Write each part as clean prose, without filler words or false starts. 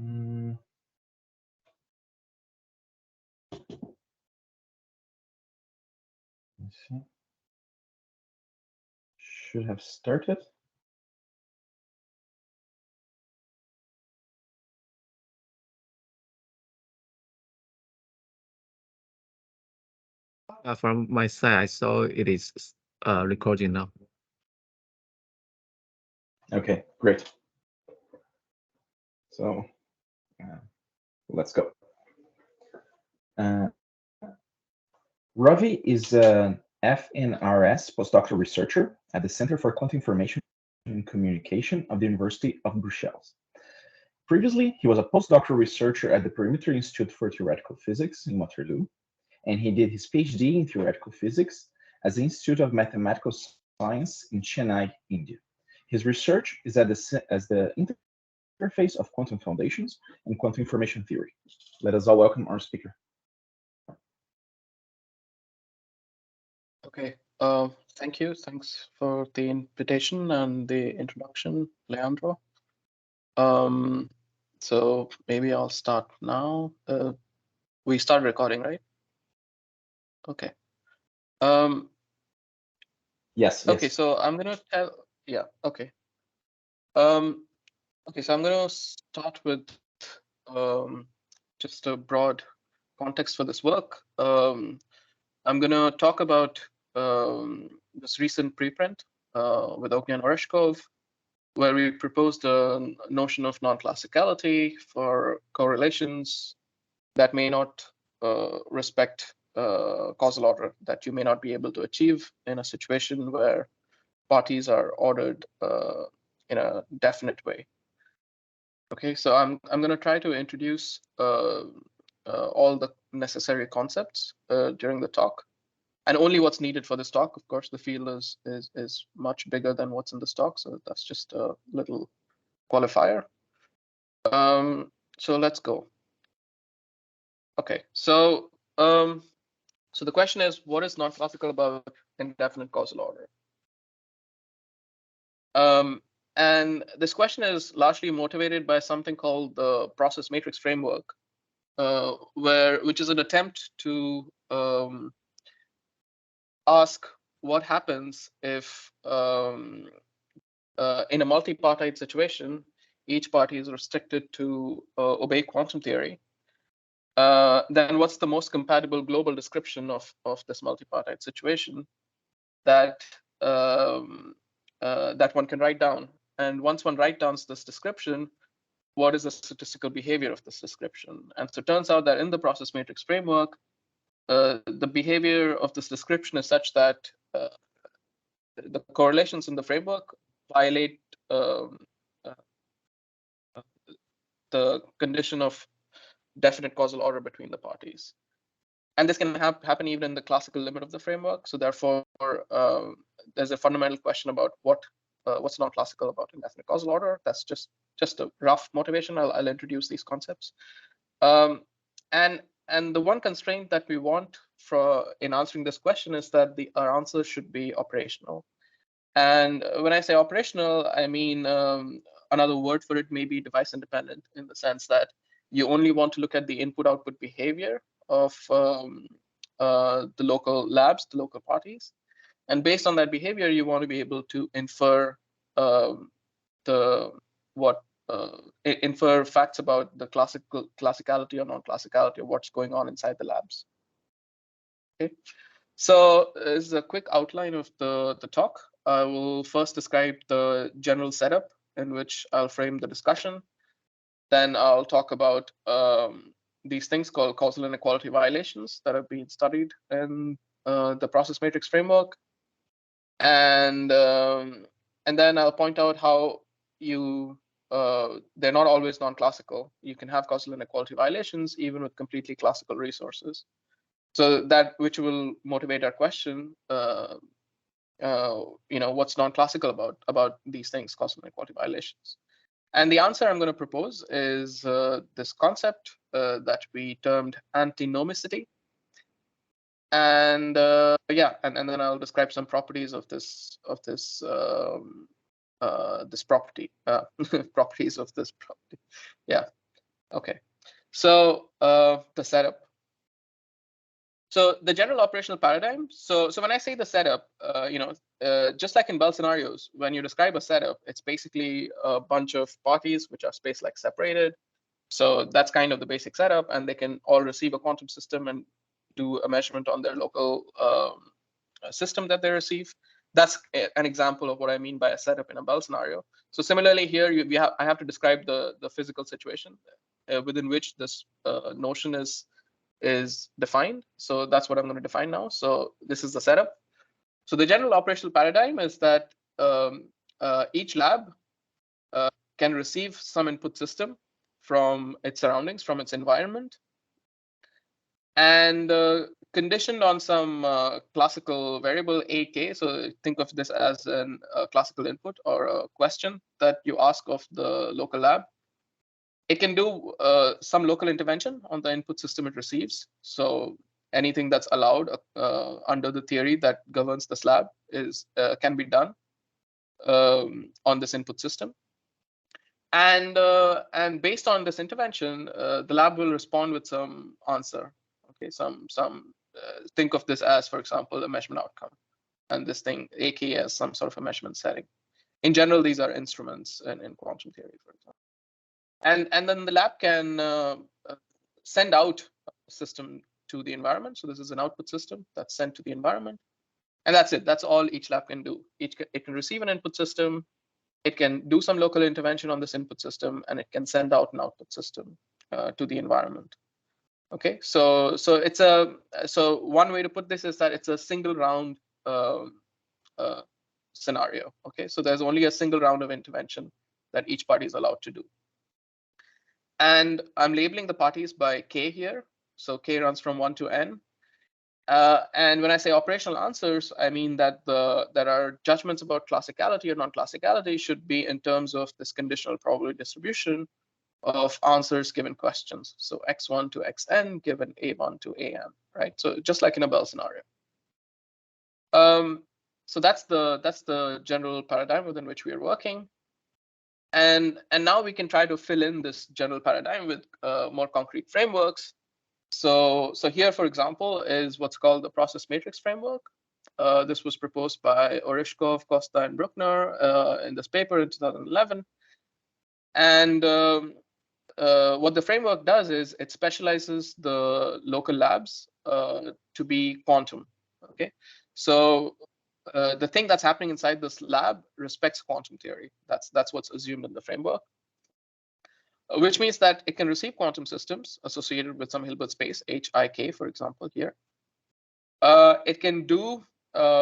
Let's see. Should have started. From my side, I saw it is recording now. Okay, great. So let's go. Ravi is an FNRS postdoctoral researcher at the Center for Quantum Information and Communication of the University of Brussels. Previously, he was a postdoctoral researcher at the Perimeter Institute for Theoretical Physics in Waterloo, and he did his PhD in theoretical physics at the Institute of Mathematical Science in Chennai, India. His research is as the interface of quantum foundations and quantum information theory. Let us all welcome our speaker. Okay, thank you. Thanks for the invitation and the introduction, Leandro. So maybe I'll start now. We start recording, right? Okay. Yes. Okay, so I'm gonna tell. Yeah. Okay. Okay, so I'm gonna start with just a broad context for this work. I'm gonna talk about this recent preprint with Ognyan and Oreshkov, where we proposed a notion of non-classicality for correlations that may not respect causal order, that you may not be able to achieve in a situation where parties are ordered in a definite way. Okay, so I'm going to try to introduce all the necessary concepts during the talk, and only what's needed for this talk. Of course, the field is much bigger than what's in this talk, so that's just a little qualifier. So let's go. Okay, so so the question is, what is non-classical about indefinite causal order? And this question is largely motivated by something called the process matrix framework, which is an attempt to ask what happens if in a multipartite situation, each party is restricted to obey quantum theory. Then what's the most compatible global description of this multipartite situation that that one can write down? And once one writes down this description, what is the statistical behavior of this description? And so it turns out that in the process matrix framework, the behavior of this description is such that the correlations in the framework violate the condition of definite causal order between the parties. And this can happen even in the classical limit of the framework. So therefore, there's a fundamental question about what's non-classical about indefinite causal order. That's just a rough motivation. I'll introduce these concepts. And the one constraint that we want in answering this question is that our answer should be operational. And when I say operational, I mean another word for it may be device independent, in the sense that you only want to look at the input-output behavior of the local labs, the local parties. And based on that behavior, you want to be able to infer infer facts about the classicality or non-classicality of what's going on inside the labs. Okay, so this is a quick outline of the talk. I will first describe the general setup in which I'll frame the discussion. Then I'll talk about these things called causal inequality violations that have been studied in the process matrix framework. And then I'll point out how they're not always non-classical. You can have causal inequality violations even with completely classical resources. So that which will motivate our question, what's non-classical about these things, causal inequality violations. And the answer I'm going to propose is this concept that we termed antinomicity. And and then I'll describe some properties of this property, properties of this property. Yeah. Okay, so the setup. So the general operational paradigm. So when I say the setup, just like in Bell scenarios, when you describe a setup, it's basically a bunch of parties which are space-like separated. So that's kind of the basic setup, and they can all receive a quantum system and do a measurement on their local system that they receive. That's an example of what I mean by a setup in a Bell scenario. So similarly here, I have to describe the physical situation within which this notion is defined. So that's what I'm going to define now. So this is the setup. So the general operational paradigm is that each lab can receive some input system from its surroundings, from its environment, and conditioned on some classical variable AK. So think of this as a classical input or a question that you ask of the local lab. It can do some local intervention on the input system it receives. So anything that's allowed under the theory that governs the lab can be done on this input system. And based on this intervention, the lab will respond with some answer. Okay, think of this as, for example, a measurement outcome, and this thing AK as some sort of a measurement setting. In general, these are instruments in quantum theory, for example. And then the lab can send out a system to the environment. So this is an output system that's sent to the environment. And that's it. That's all each lab can do. It can receive an input system. It can do some local intervention on this input system, and it can send out an output system to the environment. Okay, so one way to put this is that it's a single round scenario. Okay, so there's only a single round of intervention that each party is allowed to do. And I'm labeling the parties by K here. So K runs from 1 to N. And when I say operational answers, I mean that there are judgments about classicality or non-classicality should be in terms of this conditional probability distribution of answers given questions. So x1 to xn given a1 to an, right? So just like in a Bell scenario. So that's the general paradigm within which we are working. And now we can try to fill in this general paradigm with more concrete frameworks. So here, for example, is what's called the process matrix framework. This was proposed by Oreshkov, Costa, and Bruckner in this paper in 2011. And what the framework does is it specializes the local labs to be quantum. Okay, so the thing that's happening inside this lab respects quantum theory. That's what's assumed in the framework. Which means that it can receive quantum systems associated with some Hilbert space, HIK, for example, here. It can do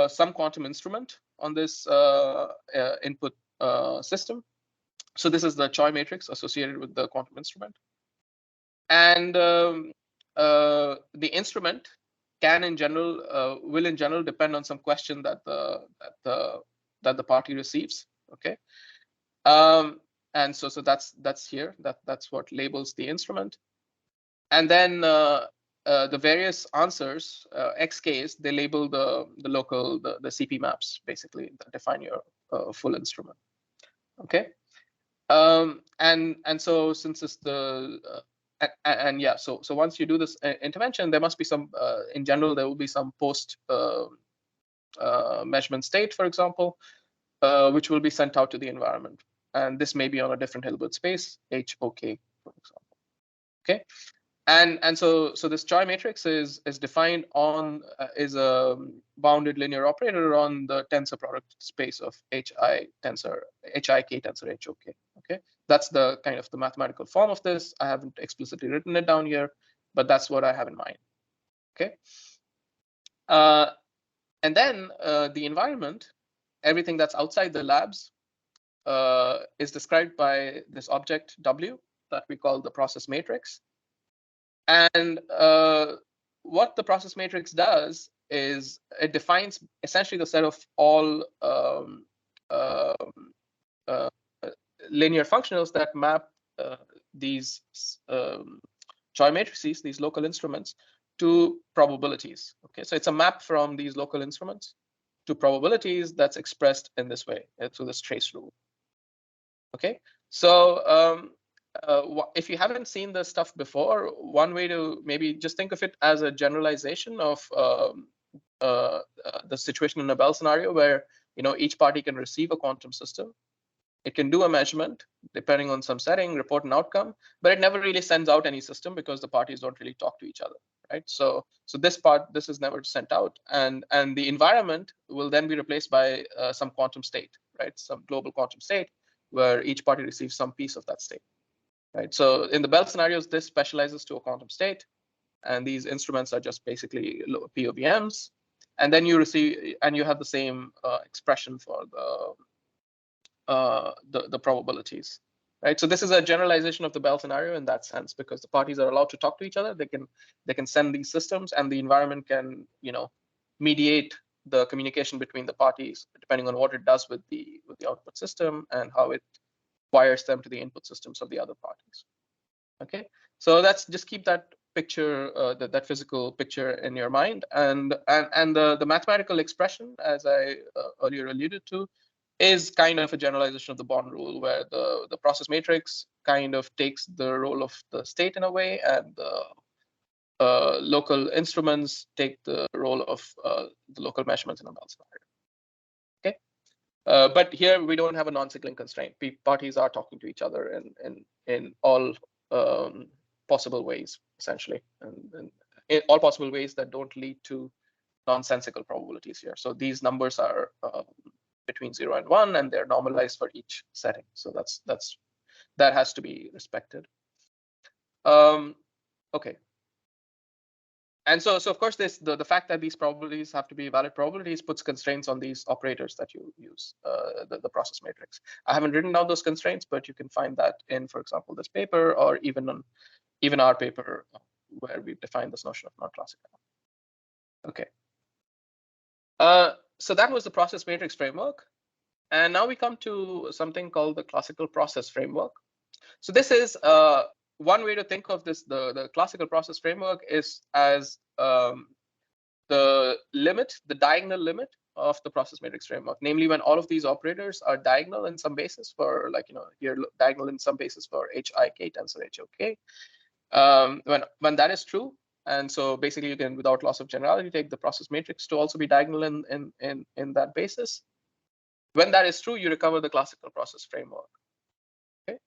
some quantum instrument on this input system. So this is the Choi matrix associated with the quantum instrument. And the instrument can, in general, will in general depend on some question that the party receives. Okay. And so that's here. That's what labels the instrument. And then the various answers, XKs, they label the local the CP maps basically that define your full instrument. Okay. And so since it's so once you do this intervention, there must be some in general there will be some post measurement state, for example, which will be sent out to the environment. And this may be on a different Hilbert space, HOK, for example. Okay, and so this Choi matrix is defined on is a bounded linear operator on the tensor product space of HIK tensor HOK. Okay, that's the kind of the mathematical form of this. I haven't explicitly written it down here, but that's what I have in mind. Okay, and then the environment, everything that's outside the labs, is described by this object W that we call the process matrix. And what the process matrix does is it defines essentially the set of all linear functionals that map these Choi matrices, these local instruments, to probabilities. Okay, so it's a map from these local instruments to probabilities that's expressed in this way through this trace rule. Okay, so if you haven't seen this stuff before, one way to maybe just think of it as a generalization of the situation in a Bell scenario where each party can receive a quantum system. It can do a measurement depending on some setting, report an outcome, but it never really sends out any system because the parties don't really talk to each other, right? So this is never sent out, and the environment will then be replaced by some quantum state, right? Some global quantum state where each party receives some piece of that state, right? So in the Bell scenarios, this specializes to a quantum state, and these instruments are just basically POBMs, and then you receive and you have the same expression for the probabilities, right? So this is a generalization of the Bell scenario in that sense, because the parties are allowed to talk to each other. They can send these systems, and the environment can mediate the communication between the parties depending on what it does with the output system and how it wires them to the input systems of the other parties. Okay, so that's just keep that picture, that physical picture in your mind, and the mathematical expression, as I earlier alluded to, is kind of a generalization of the Bond rule, where the process matrix kind of takes the role of the state in a way, and the local instruments take the role of the local measurements in a Bell scenario. Okay, but here we don't have a non-cycling constraint. Parties are talking to each other in all possible ways, essentially, and in all possible ways that don't lead to nonsensical probabilities here. So these numbers are between 0 and 1, and they're normalized for each setting. So that has to be respected. Okay. And so of course, the fact that these probabilities have to be valid probabilities puts constraints on these operators that you use, the process matrix. I haven't written down those constraints, but you can find that in, for example, this paper, or even our paper, where we've defined this notion of non-classical. Okay. So that was the process matrix framework. And now we come to something called the classical process framework. So this is one way to think of this. The classical process framework is as the diagonal limit of the process matrix framework. Namely, when all of these operators are diagonal in some basis for, like, here diagonal in some basis for HIK tensor HOK. When that is true, and so basically you can, without loss of generality, take the process matrix to also be diagonal in that basis. When that is true, you recover the classical process framework. Okay.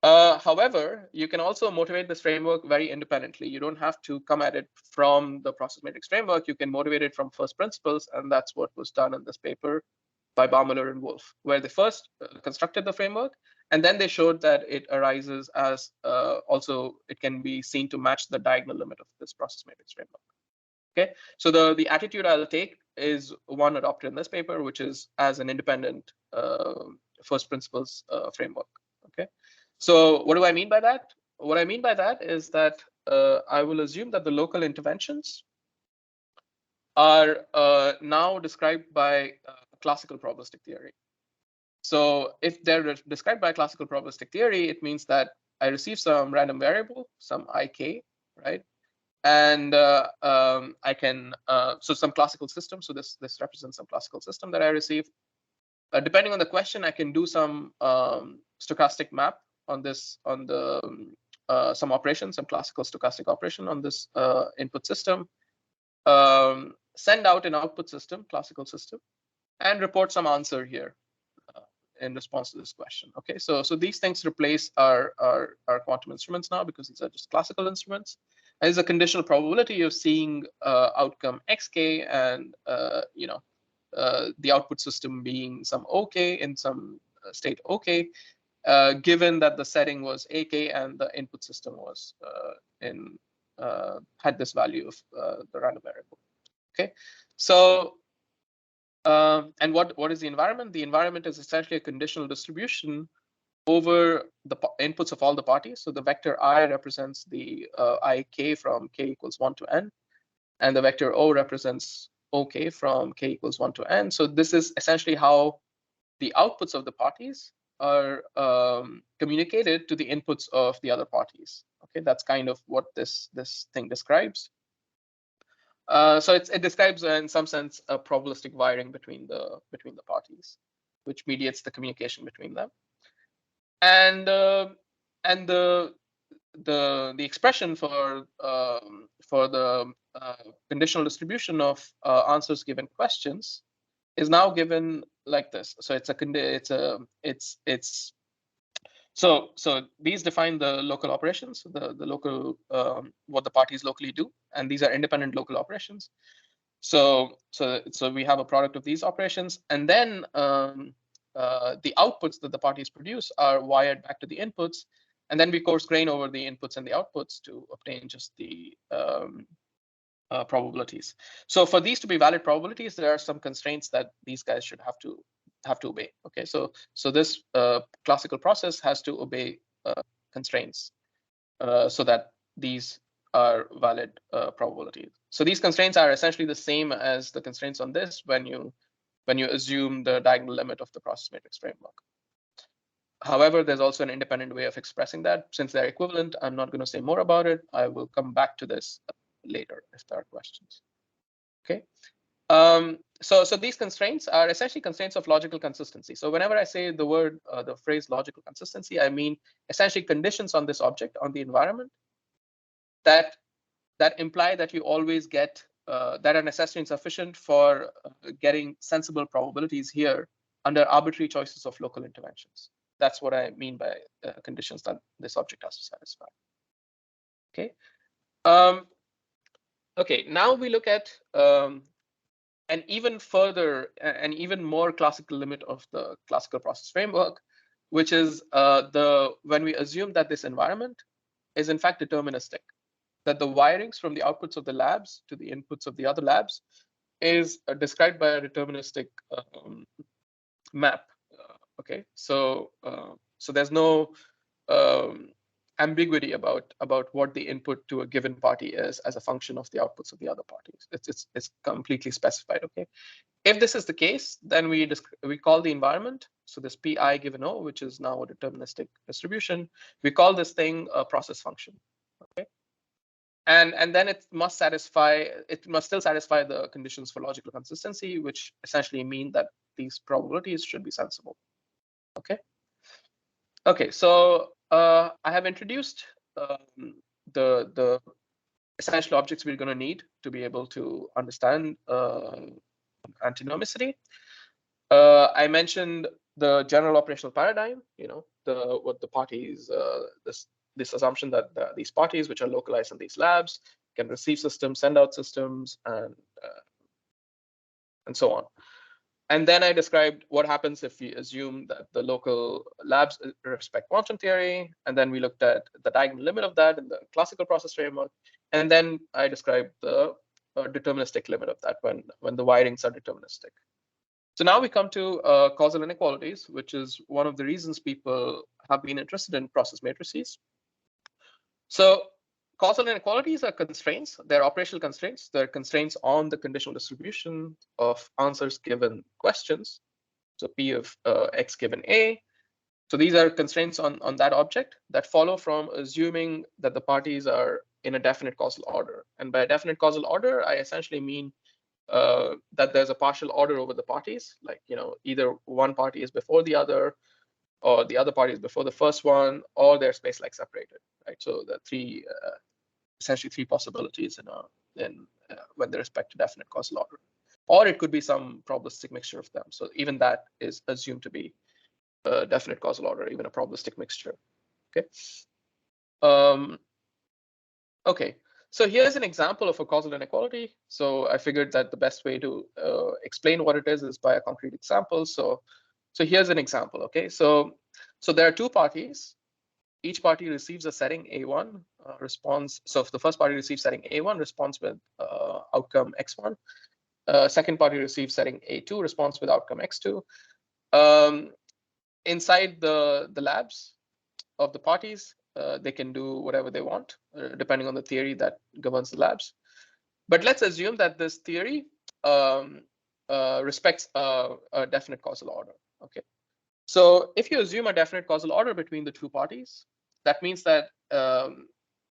However, you can also motivate this framework very independently. You don't have to come at it from the process matrix framework. You can motivate it from first principles, and that's what was done in this paper by Baumüller and Wolf, where they first constructed the framework, and then they showed that it arises as also it can be seen to match the diagonal limit of this process matrix framework. Okay, so the attitude I'll take is one adopted in this paper, which is as an independent first principles framework. Okay, so what do I mean by that? What I mean by that is that I will assume that the local interventions are now described by classical probabilistic theory. So if they're described by classical probabilistic theory, it means that I receive some random variable, some ik, right? And I can, so some classical system. So this represents some classical system that I receive. Depending on the question, I can do some stochastic map on this, on the some operation, some classical stochastic operation on this input system. Send out an output system, classical system, and report some answer here in response to this question. Okay, so these things replace our quantum instruments now, because these are just classical instruments. And there's a conditional probability of seeing outcome xk, and the output system being some ok in some state ok, given that the setting was ak and the input system was had this value of the random variable. Okay, so and what is the environment? The environment is essentially a conditional distribution over the inputs of all the parties. So the vector I represents the ik from k equals 1 to n, and the vector O represents ok from k equals 1 to n. So this is essentially how the outputs of the parties are communicated to the inputs of the other parties. Okay, that's kind of what this thing describes. So it describes, in some sense, a probabilistic wiring between the parties, which mediates the communication between them. And and the expression for the conditional distribution of answers given questions is now given like this. So so these define the local operations, the local what the parties locally do, and these are independent local operations. So we have a product of these operations, and then the outputs that the parties produce are wired back to the inputs, and then we coarse grain over the inputs and the outputs to obtain just the probabilities. So for these to be valid probabilities, there are some constraints that these guys should have to obey. Okay, so this classical process has to obey constraints so that these are valid probabilities. So these constraints are essentially the same as the constraints on this when you assume the diagonal limit of the process matrix framework. However, there's also an independent way of expressing that. Since they're equivalent, I'm not going to say more about it. I will come back to this later if there are questions. Okay. So these constraints are essentially constraints of logical consistency. So whenever I say the word, the phrase logical consistency, I mean essentially conditions on this object, on the environment, that imply that you always get that are necessary and sufficient for getting sensible probabilities here under arbitrary choices of local interventions. That's what I mean by conditions that this object has to satisfy. Okay. Okay. Now we look at an even further, an even more classical limit of the classical process framework, which is when we assume that this environment is in fact deterministic, that the wirings from the outputs of the labs to the inputs of the other labs is described by a deterministic map. Okay, so there's no ambiguity about what the input to a given party is as a function of the outputs of the other parties. It's completely specified. Okay, if this is the case, then we call the environment, so this pi given O, which is now a deterministic distribution, we call this thing a process function. Okay, and then it must still satisfy the conditions for logical consistency, which essentially mean that these probabilities should be sensible. Okay. Okay, so I have introduced the essential objects we're going to need to be able to understand antinomicity. I mentioned the general operational paradigm, what the parties, this assumption that these parties, which are localized in these labs, can receive systems, send out systems, and so on. And then I described what happens if we assume that the local labs respect quantum theory. And then we looked at the diagonal limit of that in the classical process framework. And then I described the deterministic limit of that when the wirings are deterministic. So now we come to causal inequalities, which is one of the reasons people have been interested in process matrices. So causal inequalities are constraints. They're operational constraints. They're constraints on the conditional distribution of answers given questions. So P of X given A. So these are constraints on that object that follow from assuming that the parties are in a definite causal order. And by a definite causal order, I essentially mean that there's a partial order over the parties, like either one party is before the other, or the other party is before the first one, or they're space-like separated, right? So the essentially three possibilities when they respect to definite causal order, or it could be some probabilistic mixture of them. So even that is assumed to be a definite causal order, even a probabilistic mixture. Okay. Okay. So here's an example of a causal inequality. So I figured that the best way to explain what it is by a concrete example. So here's an example. Okay. So there are two parties. Each party receives a setting A1 response. So if the first party receives setting A1, responds with outcome X1. Second party receives setting A2, responds with outcome X2. Inside the labs of the parties, they can do whatever they want, depending on the theory that governs the labs. But let's assume that this theory respects a definite causal order. Okay. So if you assume a definite causal order between the two parties, that means that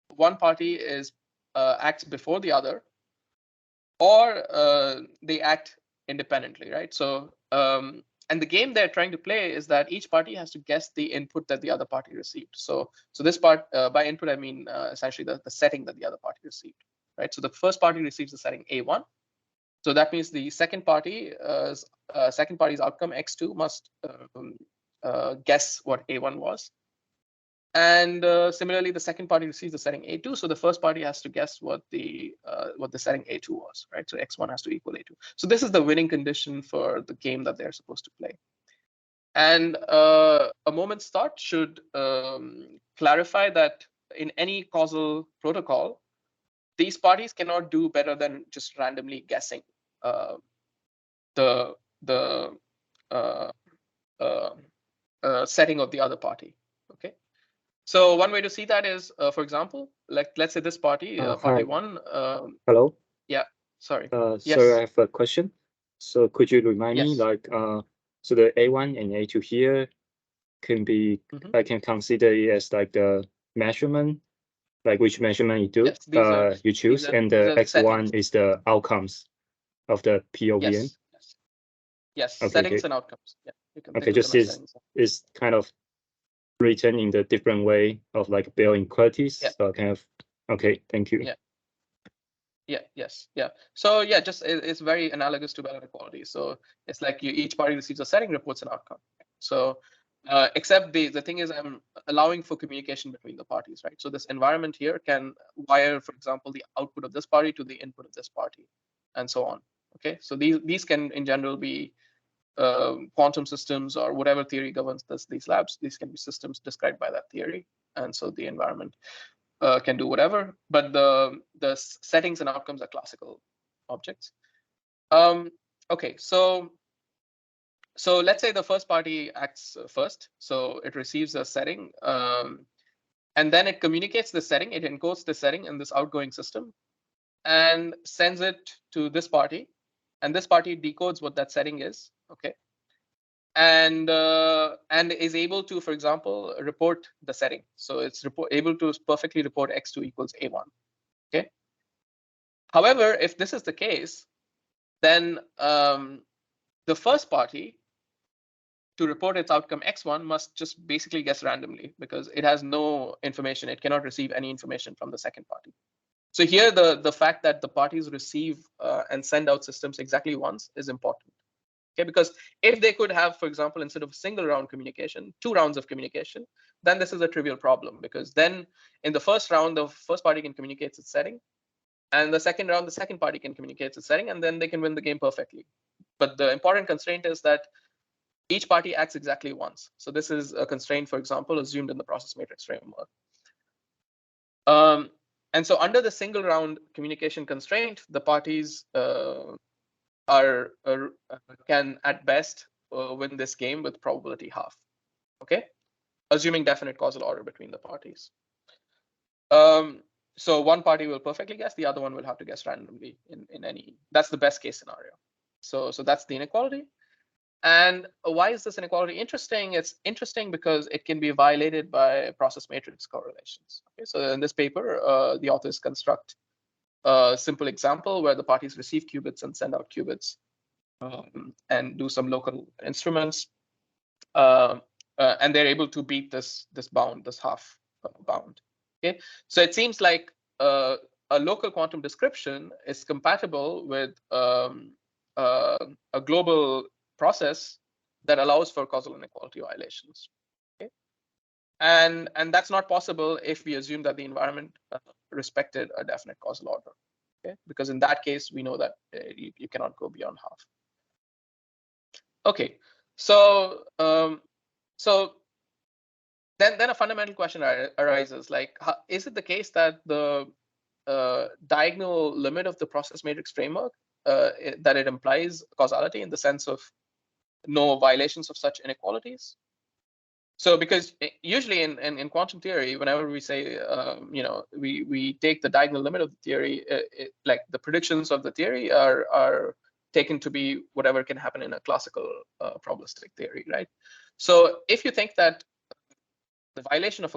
one party acts before the other, or they act independently, right? So And the game they're trying to play is that each party has to guess the input that the other party received. So this part, by input, I mean essentially the setting that the other party received, right? So the first party receives the setting A1. So that means the second party's outcome X2 must guess what A1 was. And similarly, the second party receives the setting A2. So the first party has to guess what the setting A2 was, right? So X1 has to equal A2. So this is the winning condition for the game that they're supposed to play. And a moment's thought should clarify that in any causal protocol, these parties cannot do better than just randomly guessing the setting of the other party. Okay. So one way to see that is, for example, like let's say this party, party one. Hello. Yeah. Sorry. Yes. So I have a question. So could you remind me, like, so the A1 and A2 here can be, I can consider it as like the measurement, like which measurement you do, yes, you choose, and the X1 is the outcomes of the POVN. Yes. Okay, settings and outcomes. Yeah. You can okay, just is kind of written in the different way of like Bell inequalities. Yeah. So kind of, okay, thank you. Yeah. So yeah, just it's very analogous to Bell inequality. So it's like each party receives a setting, reports an outcome. So except the thing is, I'm allowing for communication between the parties, right? So this environment here can wire, for example, the output of this party to the input of this party, and so on. Okay, so these can in general be quantum systems or whatever theory governs these labs. These can be systems described by that theory, and so the environment can do whatever, but the settings and outcomes are classical objects. Okay, so let's say the first party acts first. So it receives a setting, and then it communicates the setting. It encodes the setting in this outgoing system and sends it to this party, and this party decodes what that setting is. Okay, and is able to, for example, report the setting. So it's able to perfectly report X2 equals A1. Okay. However, if this is the case, then the first party to report its outcome X1 must just basically guess randomly, because it has no information. It cannot receive any information from the second party. So here, the fact that the parties receive and send out systems exactly once is important. Okay, because if they could have, for example, instead of a single round communication, 2 rounds of communication, then this is a trivial problem, because then in the first round, the first party can communicate its setting, and the second round, the second party can communicate its setting, and then they can win the game perfectly. But the important constraint is that each party acts exactly once. So this is a constraint, for example, assumed in the process matrix framework. And so under the single round communication constraint, the parties can at best win this game with probability half. Okay, assuming definite causal order between the parties. So one party will perfectly guess, the other one will have to guess randomly in any. That's the best case scenario. So that's the inequality. And why is this inequality interesting? It's interesting because it can be violated by process matrix correlations. Okay, so in this paper, the authors construct a simple example where the parties receive qubits and send out qubits, and do some local instruments, and they're able to beat this bound, this half bound. Okay, so it seems like a local quantum description is compatible with a global process that allows for causal inequality violations. Okay, and that's not possible if we assume that the environment respected a definite causal order. Okay, because in that case we know that you cannot go beyond half. Okay, so then a fundamental question arises, like, is it the case that the diagonal limit of the process matrix framework that it implies causality in the sense of no violations of such inequalities? So because usually in quantum theory, whenever we say we take the diagonal limit of the theory, like the predictions of the theory are taken to be whatever can happen in a classical probabilistic theory, right? So if you think that the violation of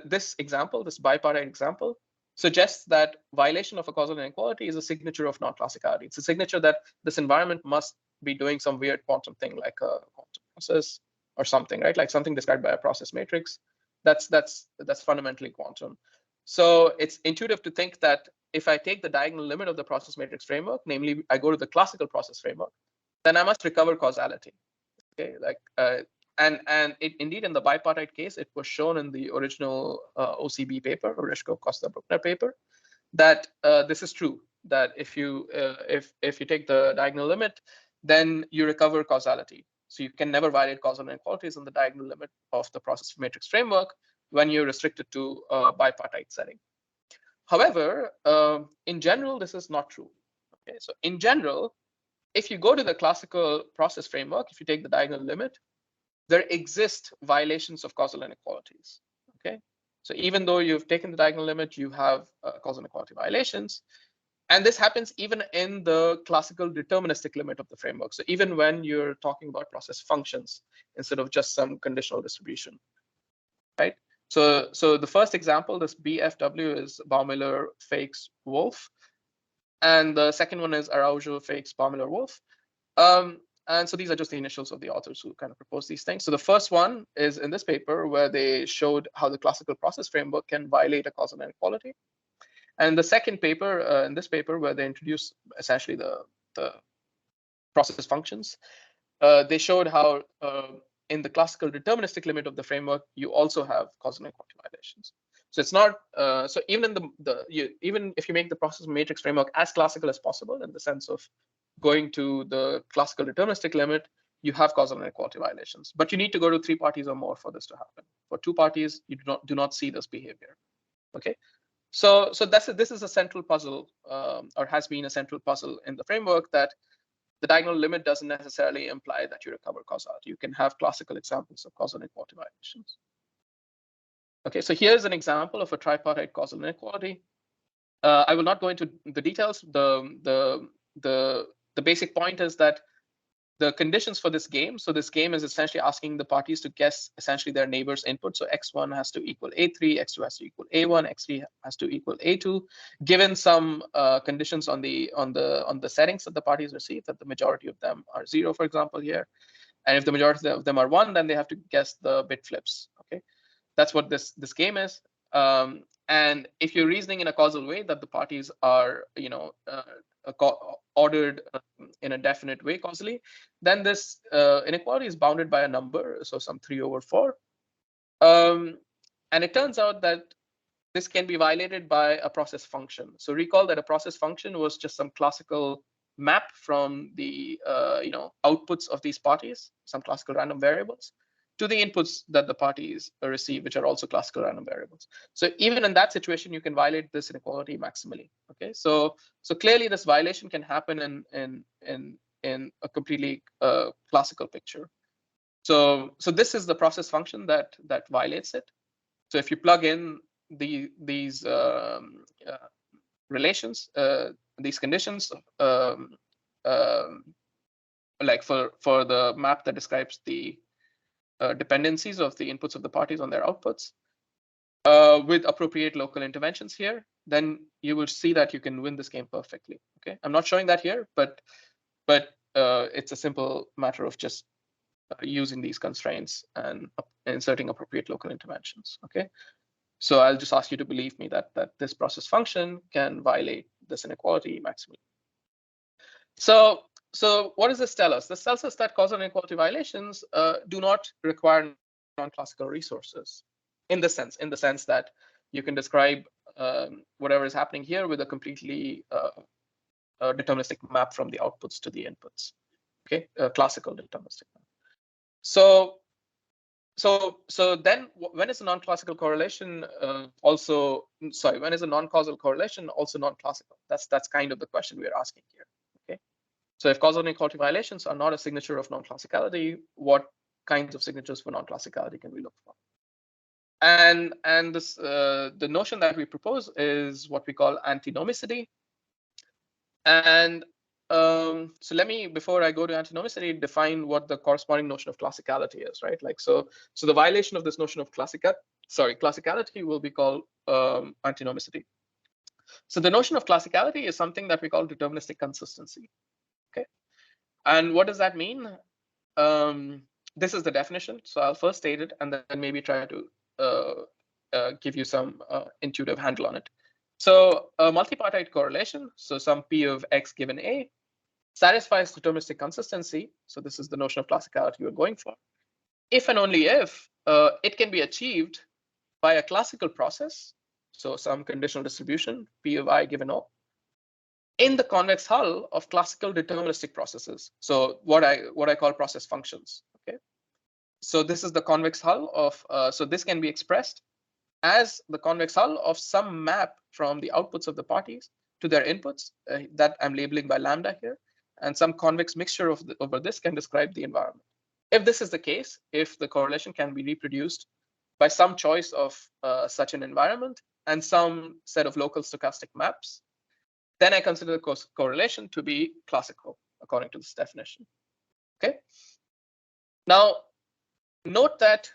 this example, this bipartite example, suggests that violation of a causal inequality is a signature of non-classicality. It's a signature that this environment must be doing some weird quantum thing like a quantum process or something, right? Like something described by a process matrix. That's fundamentally quantum. So it's intuitive to think that if I take the diagonal limit of the process matrix framework, namely I go to the classical process framework, then I must recover causality. Okay, like and indeed in the bipartite case, it was shown in the original OCB paper, Oreshko Costa Bruckner paper, that this is true. That if you take the diagonal limit, then you recover causality. So you can never violate causal inequalities in the diagonal limit of the process matrix framework when you're restricted to a bipartite setting. However, in general, this is not true. Okay, so in general, if you go to the classical process framework, if you take the diagonal limit, there exist violations of causal inequalities. Okay, so even though you've taken the diagonal limit, you have causal inequality violations. And this happens even in the classical deterministic limit of the framework. So even when you're talking about process functions instead of just some conditional distribution, right? So the first example, this BFW, is Baumiller, Fakes, Wolf. And the second one is Araujo, Fakes, Baumiller, Wolf. And so these are just the initials of the authors who kind of proposed these things. So the first one is in this paper where they showed how the classical process framework can violate a causal inequality. And the second paper, in this paper, where they introduced essentially the process functions, they showed how in the classical deterministic limit of the framework, you also have causal inequality violations. So it's not so even in even if you make the process matrix framework as classical as possible in the sense of going to the classical deterministic limit, you have causal inequality violations. But you need to go to 3 parties or more for this to happen. For 2 parties, you do not see this behavior. Okay. So this is a central puzzle, or has been a central puzzle in the framework, that the diagonal limit doesn't necessarily imply that you recover causality. You can have classical examples of causal inequality violations. Okay, so here's an example of a tripartite causal inequality. I will not go into the details. The basic point is that the conditions for this game. So this game is essentially asking the parties to guess essentially their neighbor's input. So x1 has to equal a3, x2 has to equal a1, x3 has to equal a2, given some conditions on the settings that the parties receive, that the majority of them are 0, for example, here. And if the majority of them are 1, then they have to guess the bit flips. Okay, that's what this game is. And if you're reasoning in a causal way that the parties are, ordered in a definite way causally, then this inequality is bounded by a number, so some 3/4. And it turns out that this can be violated by a process function. So recall that a process function was just some classical map from the outputs of these parties, some classical random variables, to the inputs that the parties receive, which are also classical random variables. So even in that situation, you can violate this inequality maximally. Okay, so clearly this violation can happen in a completely classical picture. So this is the process function that violates it. So if you plug in these relations, these conditions, like for the map that describes the dependencies of the inputs of the parties on their outputs, with appropriate local interventions here, then you will see that you can win this game perfectly. Okay, I'm not showing that here, but it's a simple matter of just using these constraints and inserting appropriate local interventions. Okay, so I'll just ask you to believe me that this process function can violate this inequality maximally. So what does this tell us? This tells us that causal inequality violations do not require non-classical resources in the sense that you can describe whatever is happening here with a completely deterministic map from the outputs to the inputs. Okay, classical deterministic map. So then when is a non-classical correlation when is a non-causal correlation also non-classical? That's kind of the question we are asking here. Okay, so if causal inequality violations are not a signature of non-classicality, what kinds of signatures for non-classicality can we look for? And this the notion that we propose is what we call antinomicity. And so let me, before I go to antinomicity, define what the corresponding notion of classicality is, right? Like so the violation of this notion of classicality will be called antinomicity. So the notion of classicality is something that we call deterministic consistency. Okay, And what does that mean? This is the definition. So I'll first state it and then maybe try to give you some intuitive handle on it. So a multipartite correlation, so some P of X given A, satisfies deterministic consistency. So this is the notion of classicality we're going for. If and only if it can be achieved by a classical process, so some conditional distribution, P of I given O, in the convex hull of classical deterministic processes. So what I call process functions. Okay. So this is the convex hull of, so this can be expressed as the convex hull of some map from the outputs of the parties to their inputs that I'm labeling by lambda here, and some convex mixture of over this can describe the environment. If this is the case, if the correlation can be reproduced by some choice of such an environment and some set of local stochastic maps, then I consider the correlation to be classical according to this definition. Okay. Now, note that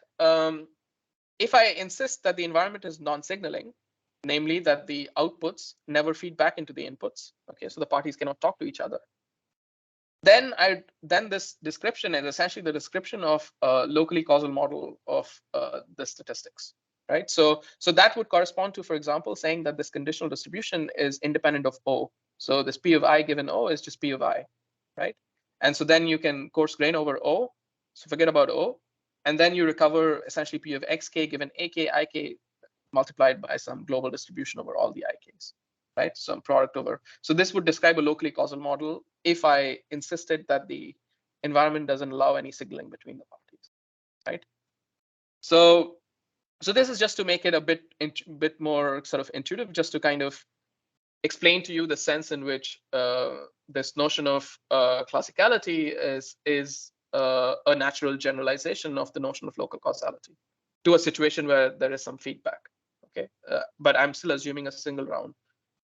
if I insist that the environment is non-signaling, namely that the outputs never feed back into the inputs, okay, so the parties cannot talk to each other, then this description is essentially the description of a locally causal model of the statistics, right? So that would correspond to, for example, saying that this conditional distribution is independent of O. So this P of I given O is just P of I, right? And so then you can coarse grain over O, so forget about O, and then you recover essentially P of xk given ak, ik multiplied by some global distribution over all the ik's, right? Some product over. So this would describe a locally causal model if I insisted that the environment doesn't allow any signaling between the parties, right? So this is just to make it a bit more sort of intuitive, just to kind of explain to you the sense in which this notion of classicality is a natural generalization of the notion of local causality to a situation where there is some feedback. Okay, but I'm still assuming a single round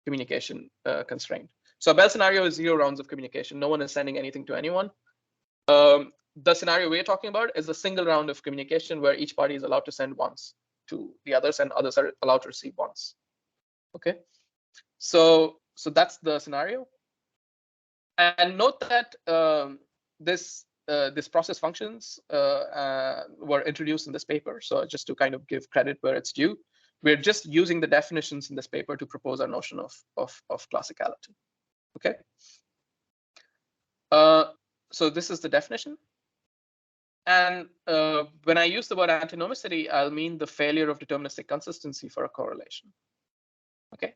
communication constraint. So a Bell scenario is 0 rounds of communication. No one is sending anything to anyone. The scenario we're talking about is a single round of communication where each party is allowed to send once to the others and others are allowed to receive once. Okay, so that's the scenario. And note that this process functions were introduced in this paper. So just to kind of give credit where it's due, we're just using the definitions in this paper to propose our notion of classicality. Okay. So this is the definition. And when I use the word antinomicity, I'll mean the failure of deterministic consistency for a correlation. Okay.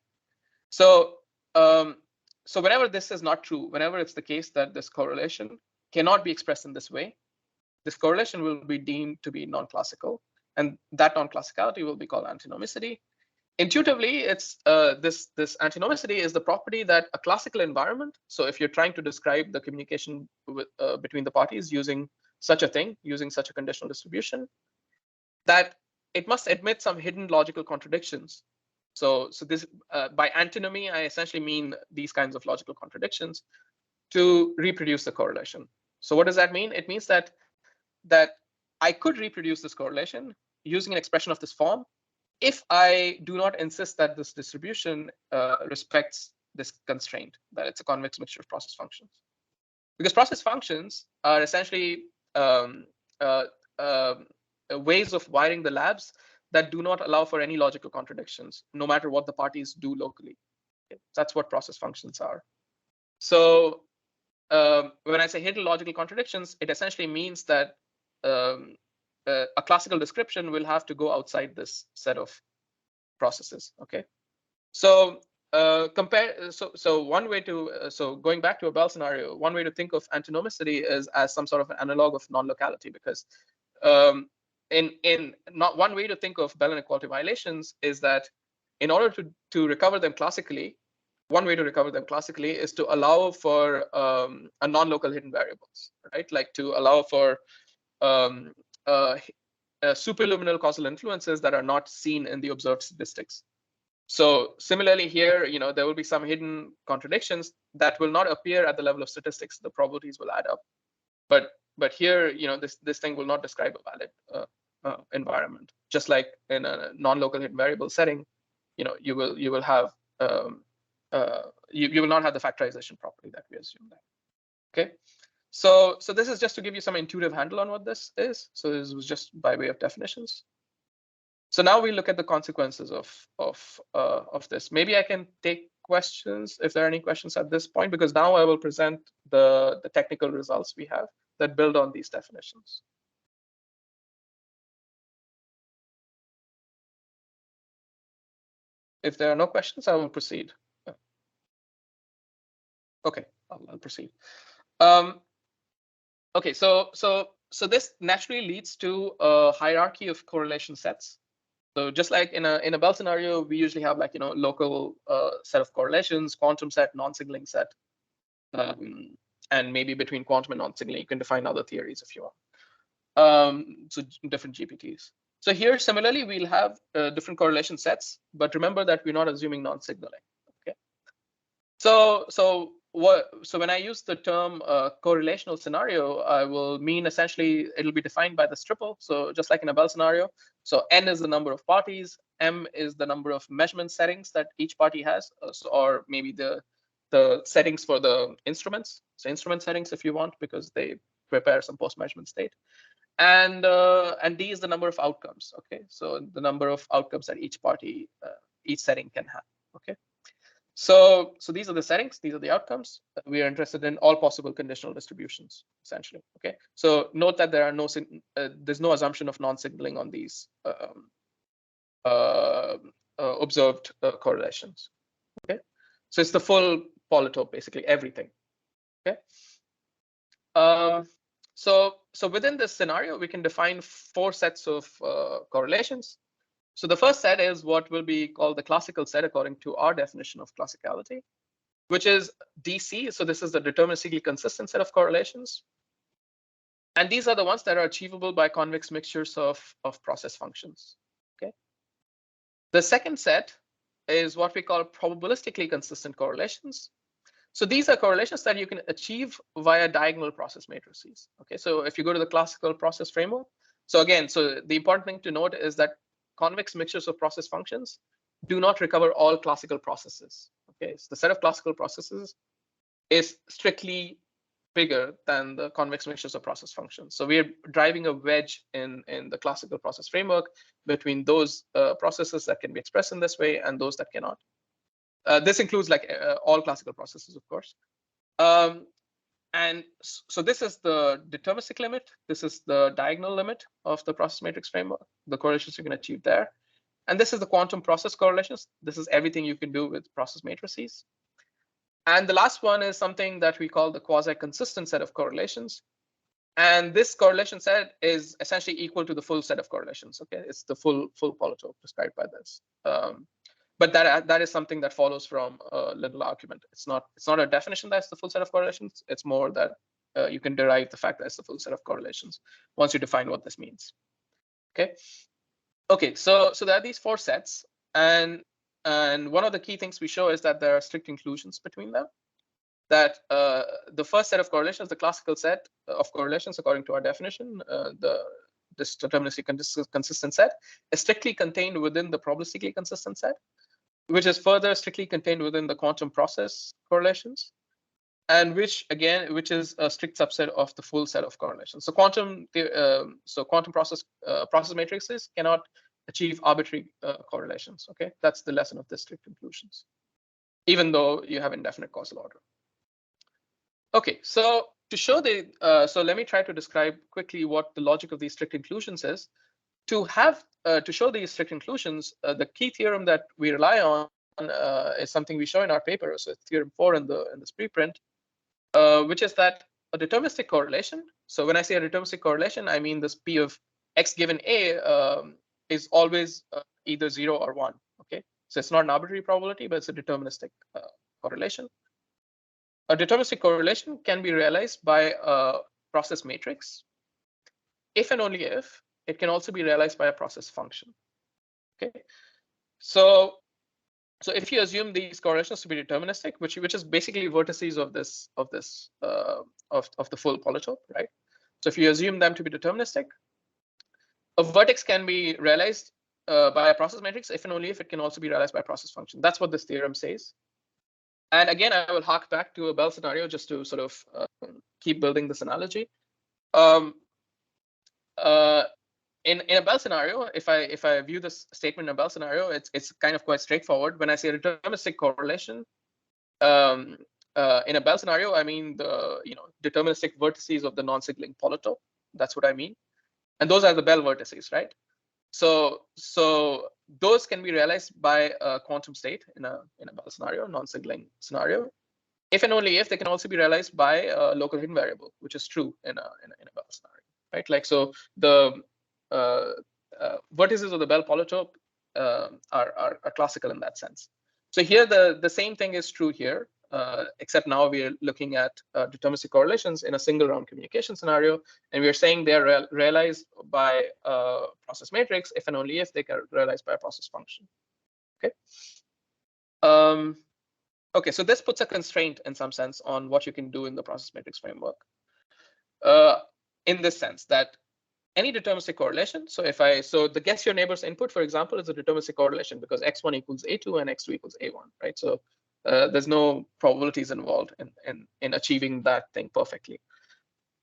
So whenever this is not true, whenever it's the case that this correlation cannot be expressed in this way, this correlation will be deemed to be non-classical, and that non-classicality will be called antinomicity. Intuitively, it's this antinomicity is the property that a classical environment. So if you're trying to describe the communication with, between the parties using such a thing, using such a conditional distribution, that it must admit some hidden logical contradictions. So this by antinomy, I essentially mean these kinds of logical contradictions to reproduce the correlation. So what does that mean? It means that I could reproduce this correlation using an expression of this form if I do not insist that this distribution respects this constraint, that it's a convex mixture of process functions. Because process functions are essentially ways of wiring the labs that do not allow for any logical contradictions, no matter what the parties do locally. Okay? That's what process functions are. So when I say hidden logical contradictions, it essentially means that a classical description will have to go outside this set of processes. Okay, so one way to going back to a Bell scenario, one way to think of antinomicity is as some sort of an analog of non-locality, because in not one way to think of Bell inequality violations is that in order to recover them classically, one way to recover them classically is to allow for a non-local hidden variables, right? Like to allow for superluminal causal influences that are not seen in the observed statistics. So similarly here, there will be some hidden contradictions that will not appear at the level of statistics. The probabilities will add up, but here, this thing will not describe a valid environment. Just like in a non-local hidden variable setting, you will have you will not have the factorization property that we assume there. Okay, So this is just to give you some intuitive handle on what this is. So this was just by way of definitions. So now we look at the consequences of this. Maybe I can take questions if there are any questions at this point, because now I will present the technical results we have that build on these definitions. If there are no questions, I will proceed. Okay, I'll proceed. Okay, so this naturally leads to a hierarchy of correlation sets. So just like in a Bell scenario, we usually have like local set of correlations, quantum set, non-signaling set, and maybe between quantum and non-signaling, you can define other theories if you want. So different GPTs. So here, similarly, we'll have different correlation sets, but remember that we're not assuming non-signaling. Okay. So when I use the term correlational scenario, I will mean essentially it'll be defined by this triple. So just like in a Bell scenario, so n is the number of parties, m is the number of measurement settings that each party has, or maybe the settings for the instruments. So instrument settings if you want, because they prepare some post-measurement state. And d is the number of outcomes. Okay, so the number of outcomes that each party, each setting can have. Okay. So these are the settings, these are the outcomes. We are interested in all possible conditional distributions, essentially. Okay. So note that there are no there's no assumption of non-signaling on these observed correlations. Okay. So it's the full polytope, basically everything. Okay. So within this scenario, we can define 4 sets of correlations. So the first set is what will be called the classical set according to our definition of classicality, which is DC. So this is the deterministically consistent set of correlations. And these are the ones that are achievable by convex mixtures of process functions. Okay. The second set is what we call probabilistically consistent correlations. So these are correlations that you can achieve via diagonal process matrices. Okay. So if you go to the classical process framework, so again, so the important thing to note is that convex mixtures of process functions do not recover all classical processes. Okay, so the set of classical processes is strictly bigger than the convex mixtures of process functions. So we're driving a wedge in the classical process framework between those processes that can be expressed in this way and those that cannot. This includes like all classical processes, of course. And so this is the deterministic limit. This is the diagonal limit of the process matrix framework, the correlations you can achieve there. And this is the quantum process correlations. This is everything you can do with process matrices. And the last one is something that we call the quasi-consistent set of correlations. And this correlation set is essentially equal to the full set of correlations. Okay, it's the full polytope described by this. But that is something that follows from a little argument. It's not a definition that's the full set of correlations. It's more that you can derive the fact that it's the full set of correlations once you define what this means. Okay. Okay. So there are these 4 sets, and one of the key things we show is that there are strict inclusions between them. That the first set of correlations, the classical set of correlations according to our definition, this deterministically consistent set, is strictly contained within the probabilistically consistent set, which is further strictly contained within the quantum process correlations, and which is a strict subset of the full set of correlations. So quantum process matrices cannot achieve arbitrary correlations. Okay, that's the lesson of the strict inclusions, even though you have indefinite causal order. Okay, so to show so let me try to describe quickly what the logic of these strict inclusions is. To show these strict inclusions, the key theorem that we rely on is something we show in our paper. So it's theorem 4 in this preprint, which is that a deterministic correlation. So when I say a deterministic correlation, I mean this P of x given A is always either 0 or 1. Okay, so it's not an arbitrary probability, but it's a deterministic correlation. A deterministic correlation can be realized by a process matrix if and only if it can also be realized by a process function. Okay, so if you assume these correlations to be deterministic, which is basically vertices of the full polytope, right? So if you assume them to be deterministic, a vertex can be realized by a process matrix if and only if it can also be realized by a process function. That's what this theorem says. And again, I will hark back to a Bell scenario just to sort of keep building this analogy. In a Bell scenario, if I view this statement in a Bell scenario, it's kind of quite straightforward. When I say deterministic correlation, in a Bell scenario, I mean the deterministic vertices of the non-signaling polytope. That's what I mean, and those are the Bell vertices, right? So those can be realized by a quantum state in a Bell scenario, non-signaling scenario. If and only if they can also be realized by a local hidden variable, which is true in a Bell scenario, right? Like, so the vertices of the Bell polytope are classical in that sense. So here the same thing is true here, except now we are looking at deterministic correlations in a single round communication scenario, and we are saying they are realized by a process matrix if and only if they can realized by a process function. Okay. Okay, so this puts a constraint in some sense on what you can do in the process matrix framework. In this sense that any deterministic correlation, so the guess your neighbor's input, for example, is a deterministic correlation because x1 equals a2 and x2 equals a1, right? So there's no probabilities involved in achieving that thing perfectly.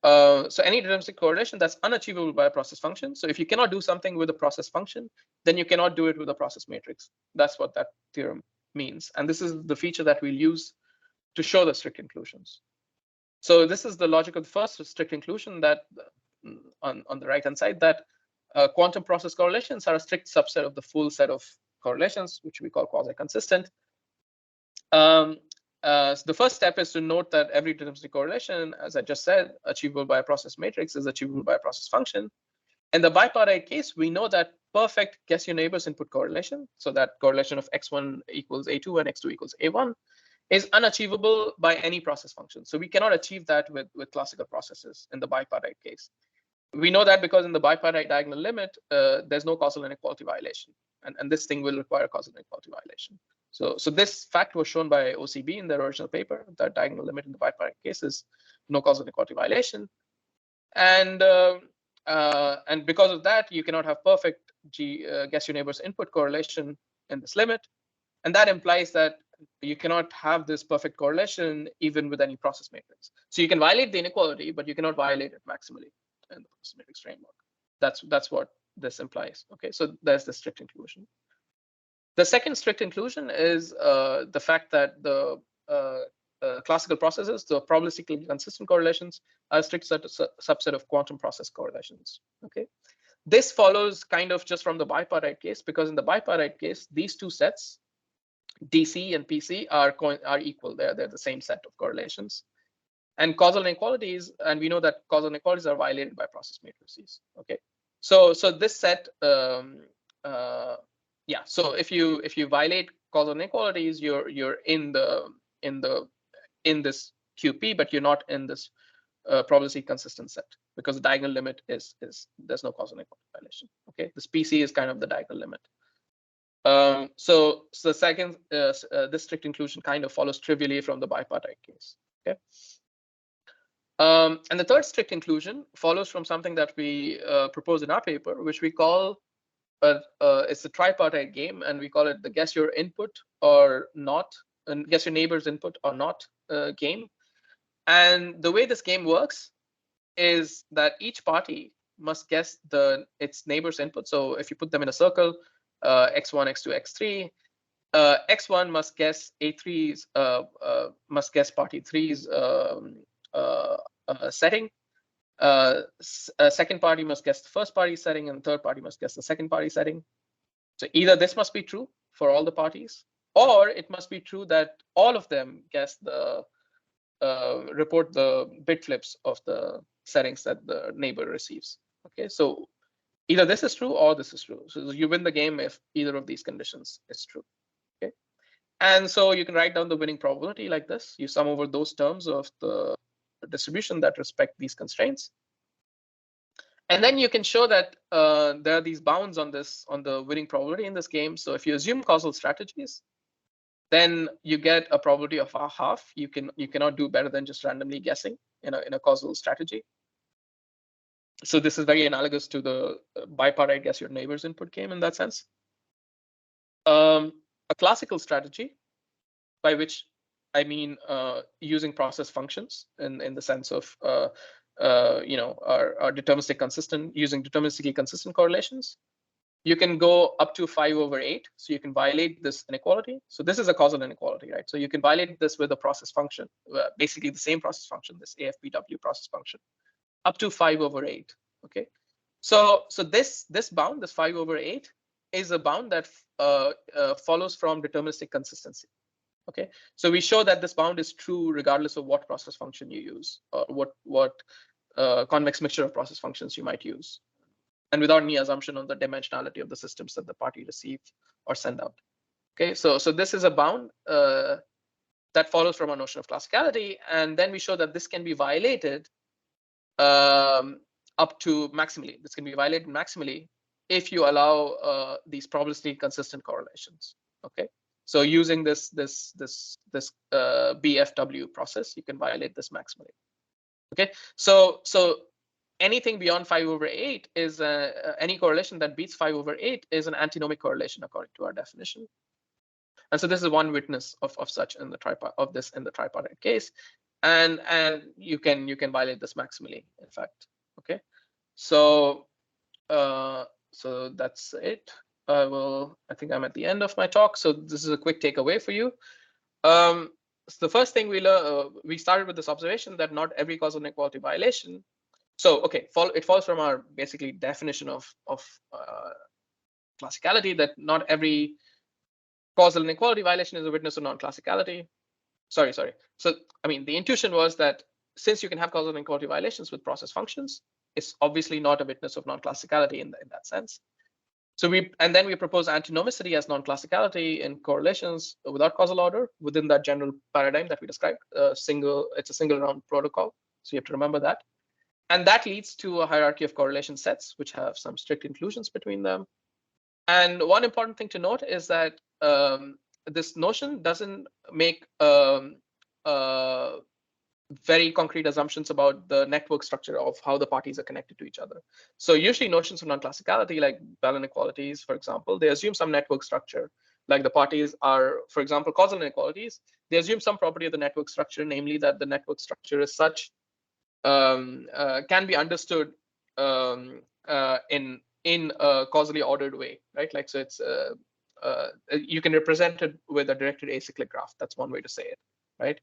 So any deterministic correlation that's unachievable by a process function. So if you cannot do something with a process function, then you cannot do it with a process matrix. That's what that theorem means. And this is the feature that we'll use to show the strict inclusions. So this is the logic of the first strict inclusion, that on the right-hand side, that quantum process correlations are a strict subset of the full set of correlations, which we call quasi-consistent. So the first step is to note that every deterministic correlation, as I just said, achievable by a process matrix is achievable by a process function. In the bipartite case, we know that perfect guess your neighbor's input correlation, so that correlation of x1 equals a2 and x2 equals a1, is unachievable by any process function. So we cannot achieve that with classical processes in the bipartite case. We know that because in the bipartite diagonal limit, there's no causal inequality violation, and this thing will require a causal inequality violation. So this fact was shown by OCB in their original paper, that diagonal limit in the bipartite case is no causal inequality violation, and because of that, you cannot have perfect guess your neighbor's input correlation in this limit, and that implies that you cannot have this perfect correlation even with any process matrix. So you can violate the inequality, but you cannot violate it maximally in the process matrix framework. That's what this implies. Okay, so there's the strict inclusion. The second strict inclusion is the fact that the classical processes, the probabilistically consistent correlations, are a strict subset of quantum process correlations. Okay, this follows kind of just from the bipartite case, because in the bipartite case, these two sets, DC and PC, are equal. They're the same set of correlations. And causal inequalities, and we know that causal inequalities are violated by process matrices. Okay, so this set, yeah. So if you violate causal inequalities, you're in this QP, but you're not in this probability consistent set, because the diagonal limit is there's no causal inequality violation. Okay, this PC is kind of the diagonal limit. So the second, this strict inclusion kind of follows trivially from the bipartite case. Okay. And the third strict inclusion follows from something that we propose in our paper, which we call it's a tripartite game, and we call it the guess your input or not, and guess your neighbor's input or not game. And the way this game works is that each party must guess its neighbor's input. So if you put them in a circle, x1, x2, x3, x1 must guess a3's must guess party 3's setting. Second party must guess the first party setting, and the third party must guess the second party setting. So either this must be true for all the parties, or it must be true that all of them guess report the bit flips of the settings that the neighbor receives. Okay, so either this is true or this is true. So you win the game if either of these conditions is true. Okay, and so you can write down the winning probability like this. You sum over those terms of the distribution that respect these constraints, and then you can show that there are these bounds on the winning probability in this game. So if you assume causal strategies, then you get a probability of half. You cannot do better than just randomly guessing in a causal strategy. So this is very analogous to the bipartite guess your neighbor's input game in that sense. A classical strategy by which I mean using process functions in the sense of are deterministic consistent, using deterministically consistent correlations. You can go up to 5/8, so you can violate this inequality. So this is a causal inequality, right? So you can violate this with a process function, basically the same process function, this AFBW process function, up to 5/8. Okay, so this bound, this 5/8, is a bound that follows from deterministic consistency. Okay, so we show that this bound is true regardless of what process function you use, or what convex mixture of process functions you might use, and without any assumption on the dimensionality of the systems that the party receive or send out. Okay, so this is a bound that follows from our notion of classicality, and then we show that this can be violated up to maximally. This can be violated maximally if you allow these probabilistically consistent correlations. Okay, so using this BFW process, you can violate this maximally. Okay, so anything beyond 5/8 is any correlation that beats 5/8 is an antinomic correlation according to our definition. And so this is one witness of such in the tripartite case, and you can violate this maximally, in fact. Okay, so so that's it. I think I'm at the end of my talk, so this is a quick takeaway for you. So the first thing we started with this observation that not every causal inequality violation. So okay, it follows from our basically definition of classicality that not every causal inequality violation is a witness of non-classicality. Sorry. So I mean, the intuition was that since you can have causal inequality violations with process functions, it's obviously not a witness of non-classicality in that sense. So then we propose antinomicity as non-classicality in correlations without causal order within that general paradigm that we described. It's a single round protocol, so you have to remember that. And that leads to a hierarchy of correlation sets, which have some strict inclusions between them. And one important thing to note is that this notion doesn't make very concrete assumptions about the network structure of how the parties are connected to each other. So usually notions of non-classicality, like Bell inequalities, for example, they assume some network structure, like the parties are, for example, causal inequalities. They assume some property of the network structure, namely that the network structure is such, can be understood in a causally ordered way, right? Like, so it's you can represent it with a directed acyclic graph. That's one way to say it, right?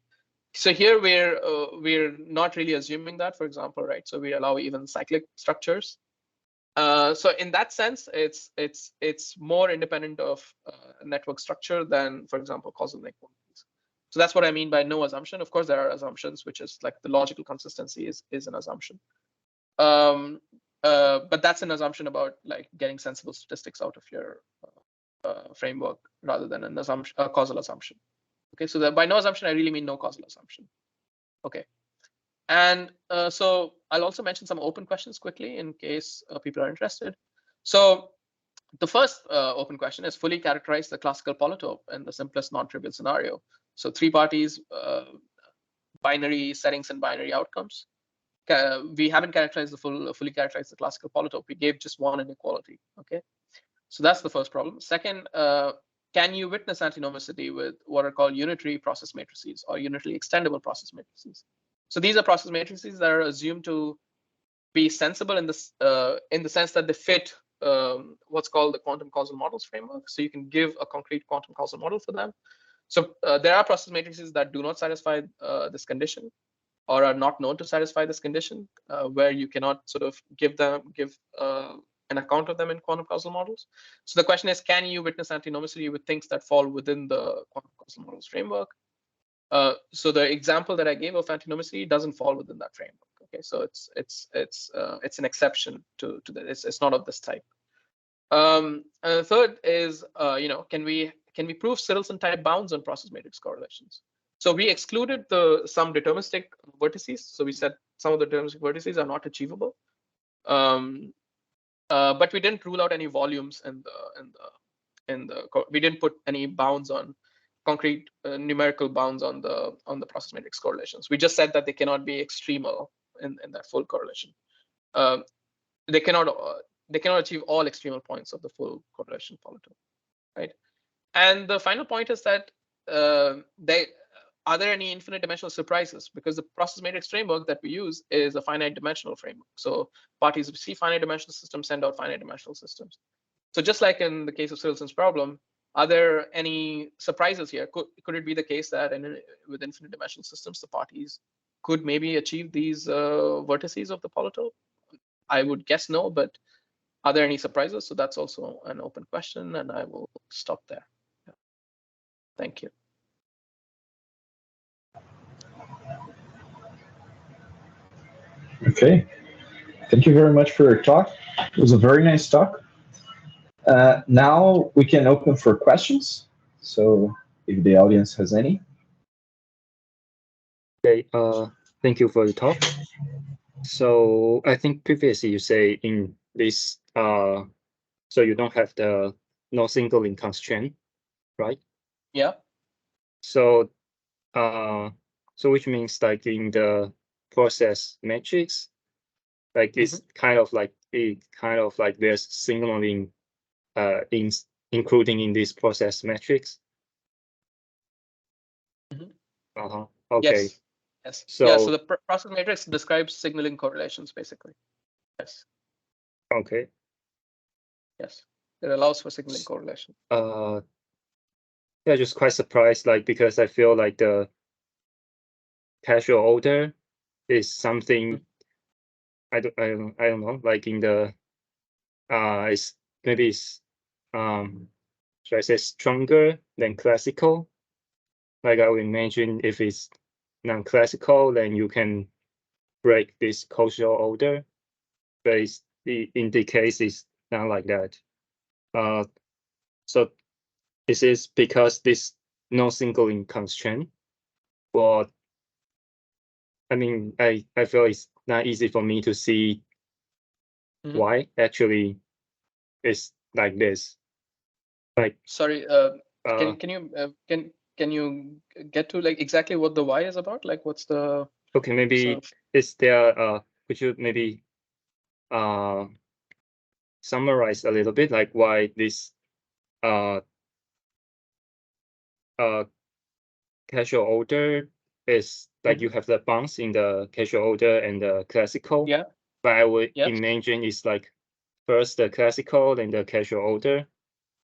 So here we're not really assuming that, for example, right? So we allow even cyclic structures. So in that sense, it's more independent of network structure than, for example, causal inequalities. So that's what I mean by no assumption. Of course, there are assumptions, which is like the logical consistency is an assumption. But that's an assumption about like getting sensible statistics out of your framework rather than an assumption, a causal assumption. Okay, so by no assumption, I really mean no causal assumption. Okay, and so I'll also mention some open questions quickly in case people are interested. So the first open question is fully characterize the classical polytope in the simplest non-trivial scenario. So 3 parties, binary settings and binary outcomes. We haven't characterized the fully characterized the classical polytope. We gave just one inequality. Okay, so that's the first problem. Second, can you witness antinomicity with what are called unitary process matrices or unitarily extendable process matrices? So these are process matrices that are assumed to be sensible in the sense that they fit what's called the quantum causal models framework. So you can give a concrete quantum causal model for them. So there are process matrices that do not satisfy this condition or are not known to satisfy this condition, where you cannot sort of give an account of them in quantum causal models. So the question is, can you witness antinomicity with things that fall within the quantum causal models framework? So the example that I gave of antinomicity doesn't fall within that framework. Okay, so it's an exception to this. It's not of this type. And the third is, can we prove Sirielson type bounds on process matrix correlations? So we excluded some deterministic vertices. So we said some of the deterministic vertices are not achievable. But we didn't rule out any volumes we didn't put any bounds on concrete numerical bounds on the process matrix correlations. We just said that they cannot be extremal in that full correlation. They cannot achieve all extremal points of the full correlation polytope, right? And the final point is that are there any infinite dimensional surprises? Because the process matrix framework that we use is a finite dimensional framework. So parties receive finite dimensional systems, send out finite dimensional systems. So just like in the case of Sillson's problem, are there any surprises here? Could it be the case that with infinite dimensional systems, the parties could maybe achieve these vertices of the polytope? I would guess no, but are there any surprises? So that's also an open question, and I will stop there. Yeah. Thank you. Okay, thank you very much for your talk. It was a very nice talk. Now we can open for questions. So if the audience has any. Okay, thank you for the talk. So I think previously you say in this, so you don't have the no singling constraint, right? Yeah. So, so which means like in the process matrix, like it's kind of like there's signaling, including in this process matrix. Okay. Yes. Yes. So, yeah. So the process matrix describes signaling correlations, basically. Yes. Okay. Yes. It allows for signaling correlation. Yeah, just quite surprised, like, because I feel like the casual order is something I don't know, like in the it's maybe it's should I say stronger than classical? Like I would imagine if it's non-classical, then you can break this causal order, but it's, in the case it's not like that. So is this because this no singling constraint? Or I mean, I feel it's not easy for me to see why actually it's like this. Like, sorry, can you get to like exactly what the why is about? Like, what's the okay? Maybe is there? Could you maybe summarize a little bit, like why this casual order is like you have the bounds in the casual order and the classical. Yeah. But I would imagine it's like first the classical, then the casual order.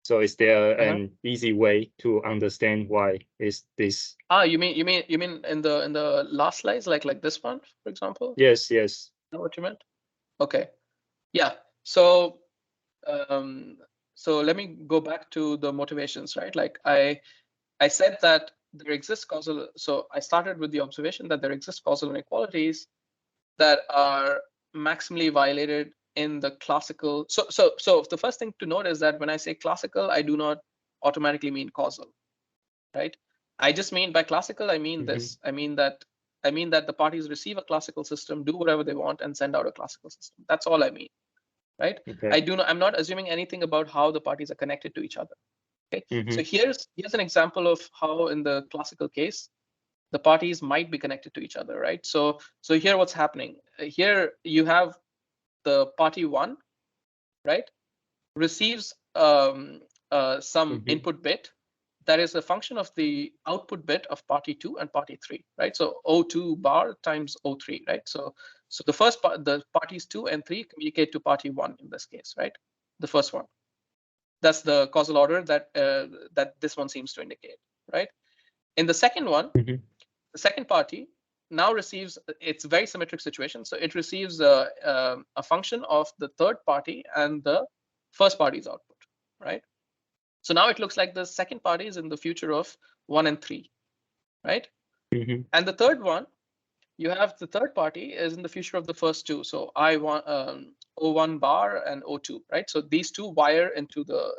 So is there an easy way to understand why is this? You mean in the last slides, like this one, for example? Yes. Is that what you meant? Okay. Yeah. So so let me go back to the motivations, right? Like I said that there exists causal. So I started with the observation that there exist causal inequalities that are maximally violated in the classical. So the first thing to note is that when I say classical, I do not automatically mean causal, right? I just mean by classical, I mean this. I mean that the parties receive a classical system, do whatever they want, and send out a classical system. That's all I mean, right? Okay. I'm not assuming anything about how the parties are connected to each other. Okay. So here's an example of how in the classical case the parties might be connected to each other, right? So here what's happening. Here you have the party 1, right, receives some input bit that is a function of the output bit of party 2 and party 3, right? So O2 bar times O3, right? So the first part, the parties 2 and 3 communicate to party 1 in this case, right? The first one. That's the causal order that this one seems to indicate, right? In the second one, the second party now receives, it's a very symmetric situation. So it receives a function of the third party and the first party's output, right? So now it looks like the second party is in the future of 1 and 3, right? And the third one, you have the third party is in the future of the first two. So O1 bar and O2, right? So these two wire into the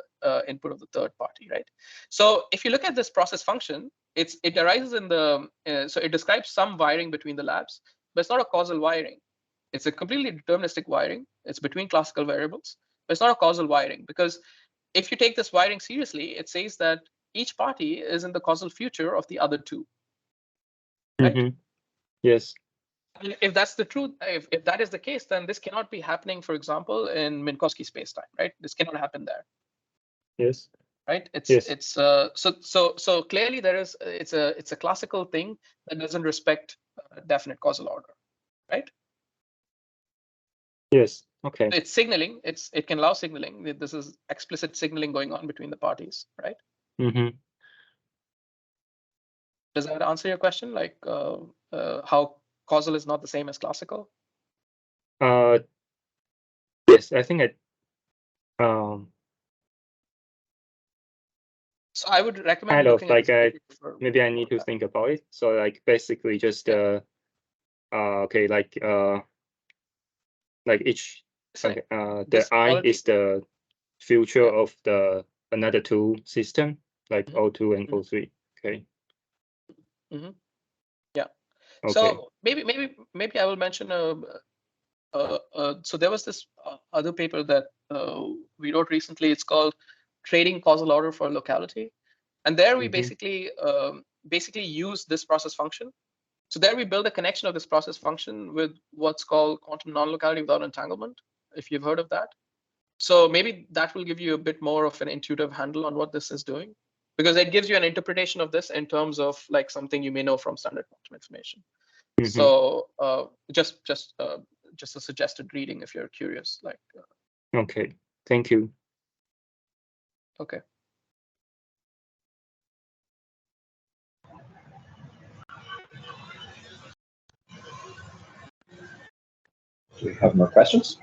input of the third party, right? So if you look at this process function, it arises in the, so it describes some wiring between the labs, but it's not a causal wiring. It's a completely deterministic wiring. It's between classical variables, but it's not a causal wiring, because if you take this wiring seriously, it says that each party is in the causal future of the other two, right? Yes. And if that's the truth, if that is the case, then this cannot be happening, for example, in Minkowski spacetime, right? This cannot happen there. Yes. right? It's yes. So clearly there is it's a classical thing that doesn't respect definite causal order, right? Yes. Okay. It's signaling. It can allow signaling. This is explicit signaling going on between the parties, right? Mm-hmm. Does that answer your question? Like how causal is not the same as classical? Yes, I think So I would recommend kind of looking like at maybe I need to think about it. So like basically just okay, like each okay, the I is the future of the another two system, like O2 and O3. Okay. Mm-hmm. Yeah. Okay. So maybe I will mention so there was this other paper that we wrote recently. It's called Trading Causal Order for Locality, and there we basically use this process function. So there we build a connection of this process function with what's called quantum non-locality without entanglement, if you've heard of that. So maybe that will give you a bit more of an intuitive handle on what this is doing, because it gives you an interpretation of this in terms of like something you may know from standard quantum information. So just a suggested reading if you're curious. Like. Okay. Thank you. Okay. Do we have more questions?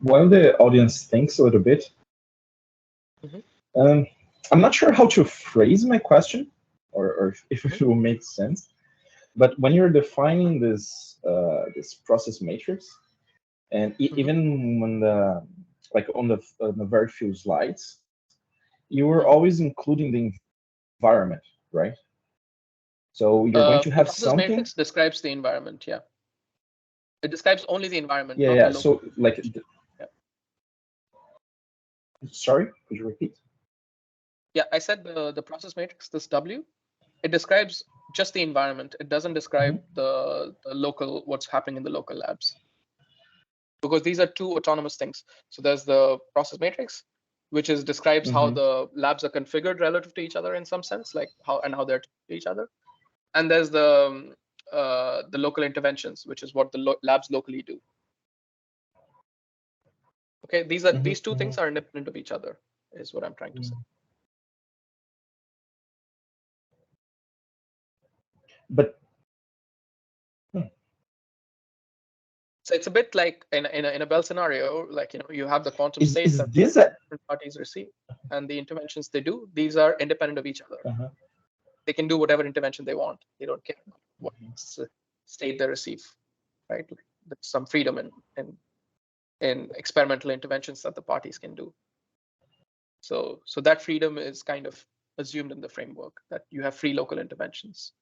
While the audience thinks a little bit, I'm not sure how to phrase my question, or if it will make sense. But when you're defining this this process matrix, and even when the on the very few slides, you were always including the environment, right? So you're going to have the process something. Matrix describes the environment, yeah. It describes only the environment. Yeah, not yeah. The so like, sorry, could you repeat? Yeah, I said the process matrix, this W, it describes just the environment. It doesn't describe the local, what's happening in the local labs. Because these are two autonomous things. So there's the process matrix, which describes how the labs are configured relative to each other in some sense, like how they're to each other. And there's the local interventions, which is what the labs locally do. Okay, these two things are independent of each other, is what I'm trying to say. But so it's a bit like in a Bell scenario, like you have the quantum states that different parties receive, and the interventions they do. These are independent of each other. They can do whatever intervention they want. They don't care what state they receive, right? Like, there's some freedom in experimental interventions that the parties can do. So that freedom is kind of assumed in the framework, that you have free local interventions.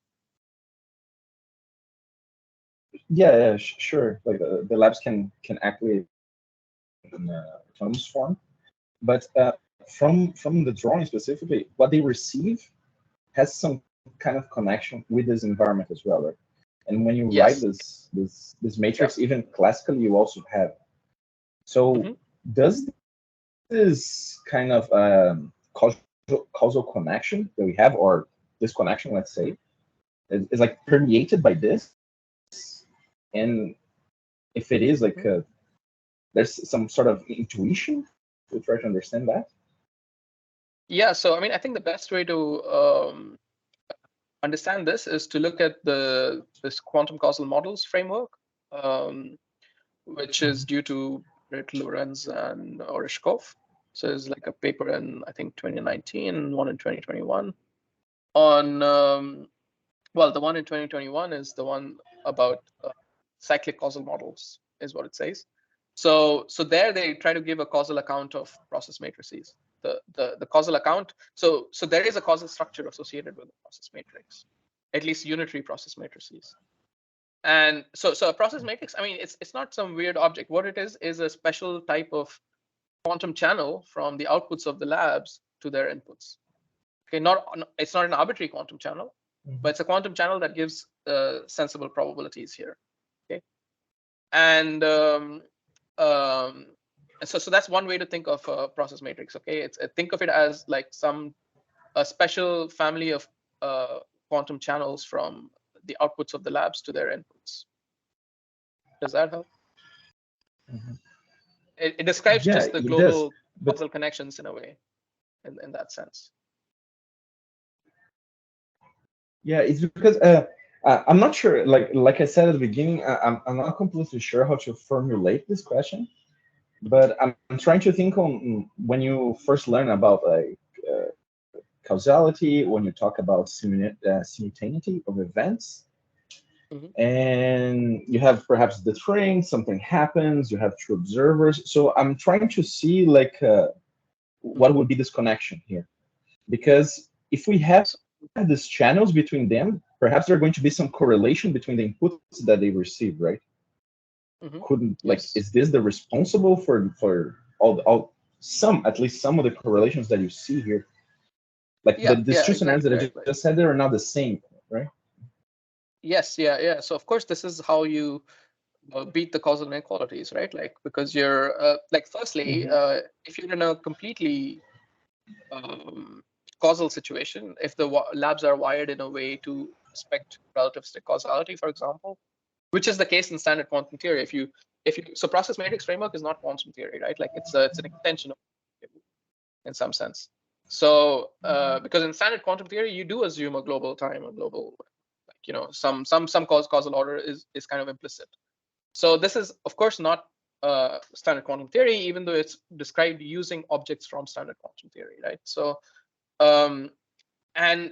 Yeah, sure. Like the labs can actually in autonomous form, but from the drawing specifically, what they receive has some kind of connection with this environment as well, right? And when you write this matrix, even classically, you also have. So does this kind of causal connection that we have, or this connection, let's say, is like permeated by this? And if it is, like, there's some sort of intuition to try to understand that. Yeah, so I mean, I think the best way to understand this is to look at this quantum causal models framework, which is due to Brett Lorenz and Oreshkov. So it's like a paper in, I think, 2019, one in 2021. On well, the one in 2021 is the one about cyclic causal models, is what it says. So there they try to give a causal account of process matrices. The causal account. So there is a causal structure associated with the process matrix, at least unitary process matrices. And so a process matrix, I mean, it's not some weird object. What it is a special type of quantum channel from the outputs of the labs to their inputs. Okay, it's not an arbitrary quantum channel, but it's a quantum channel that gives sensible probabilities here. Okay, and so that's one way to think of a process matrix. Okay, think of it as like a special family of quantum channels from the outputs of the labs to their inputs. Does that help? It describes just the global causal connections in a way, in that sense. Yeah, it's because I'm not sure. Like I said at the beginning, I'm not completely sure how to formulate this question, but I'm trying to think on when you first learn about causality, when you talk about simultaneity of events, and you have perhaps the string, something happens, you have two observers. So I'm trying to see like what would be this connection here, because if we have these channels between them, perhaps there's going to be some correlation between the inputs that they receive, right? Is this the responsible for at least some of the correlations that you see here? Like these two scenarios that I just said, they are not the same, right? Yes, yeah. So of course, this is how you beat the causal inequalities, right? Like, because you're firstly, if you're in a completely causal situation, if the labs are wired in a way to respect relativistic causality, for example, which is the case in standard quantum theory. So process matrix framework is not quantum theory, right? Like it's an extension of it in some sense. So because in standard quantum theory, you do assume a global time, a global, some causal order is kind of implicit. So this is of course not standard quantum theory, even though it's described using objects from standard quantum theory, right? So and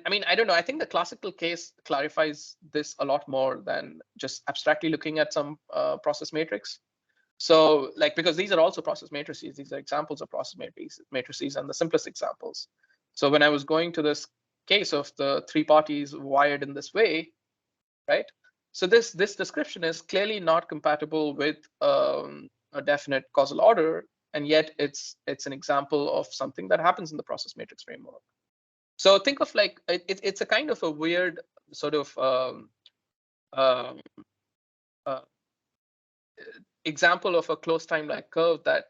I mean, I don't know, I think the classical case clarifies this a lot more than just abstractly looking at some process matrix. So because these are also process matrices, these are examples of process matrices and the simplest examples. So when I was going to this case of the three parties wired in this way, right? So this description is clearly not compatible with a definite causal order, and yet it's an example of something that happens in the process matrix framework. So think of it's a kind of a weird sort of example of a closed time-like curve that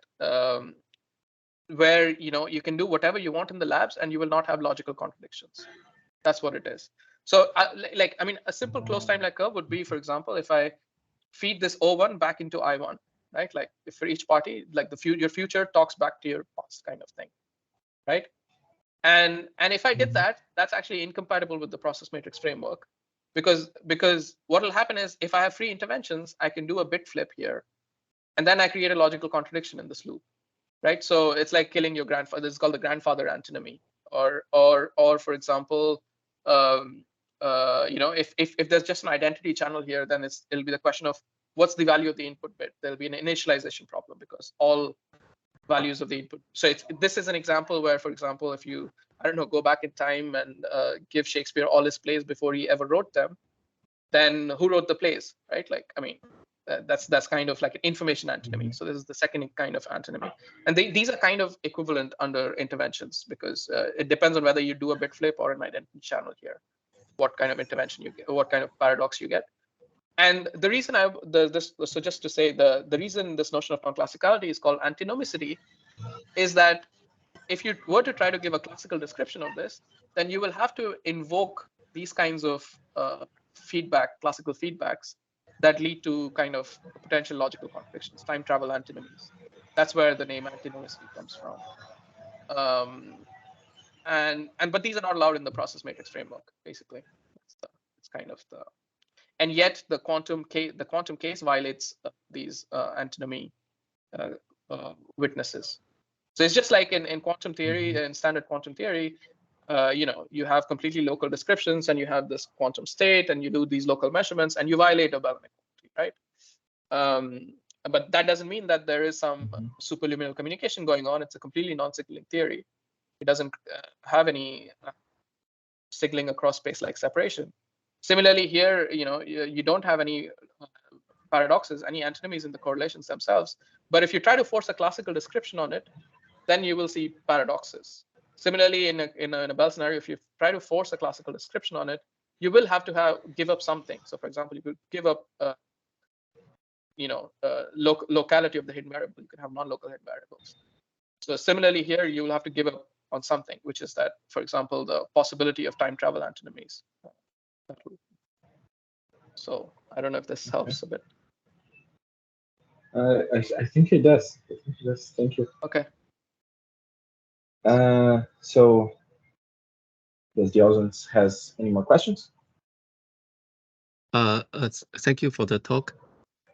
where you can do whatever you want in the labs and you will not have logical contradictions. That's what it is. So I mean, a simple closed time-like curve would be, for example, if I feed this O1 back into I1, right? Like if for each party, like your future talks back to your past kind of thing, right? And if I did that, that's actually incompatible with the process matrix framework, because what will happen is if I have free interventions, I can do a bit flip here, and then I create a logical contradiction in this loop, right? So it's like killing your grandfather. This is called the grandfather antinomy, or for example, if there's just an identity channel here, then it'll be the question of what's the value of the input bit. There'll be an initialization problem because all values of the input. So this is an example where, for example, if you, I don't know, go back in time and give Shakespeare all his plays before he ever wrote them, then who wrote the plays, right? Like, I mean, that's kind of like an information antinomy. So this is the second kind of antinomy. And these are kind of equivalent under interventions, because it depends on whether you do a bit flip or an identity channel here, what kind of intervention you get, what kind of paradox you get. And the reason so just to say, the reason this notion of non-classicality is called antinomicity is that if you were to try to give a classical description of this, then you will have to invoke these kinds of classical feedbacks that lead to kind of potential logical contradictions, time travel antinomies. That's where the name antinomicity comes from. But these are not allowed in the process matrix framework, basically. It's kind of the. And yet the quantum case violates these antinomy witnesses. So it's just like in quantum theory, in standard quantum theory, you have completely local descriptions and you have this quantum state and you do these local measurements and you violate a Bell inequality, right? But that doesn't mean that there is some superluminal communication going on. It's a completely non-signaling theory. It doesn't have any signaling across space-like separation. Similarly, here, you don't have any paradoxes, any antinomies in the correlations themselves. But if you try to force a classical description on it, then you will see paradoxes. Similarly, in a Bell scenario, if you try to force a classical description on it, you will have to give up something. So, for example, you could give up, locality of the hidden variable. You can have non-local hidden variables. So similarly here, you will have to give up on something, which is that, for example, the possibility of time travel antinomies. So I don't know if this helps a bit. I think it does. Thank you. Okay. So does the audience has any more questions? Thank you for the talk.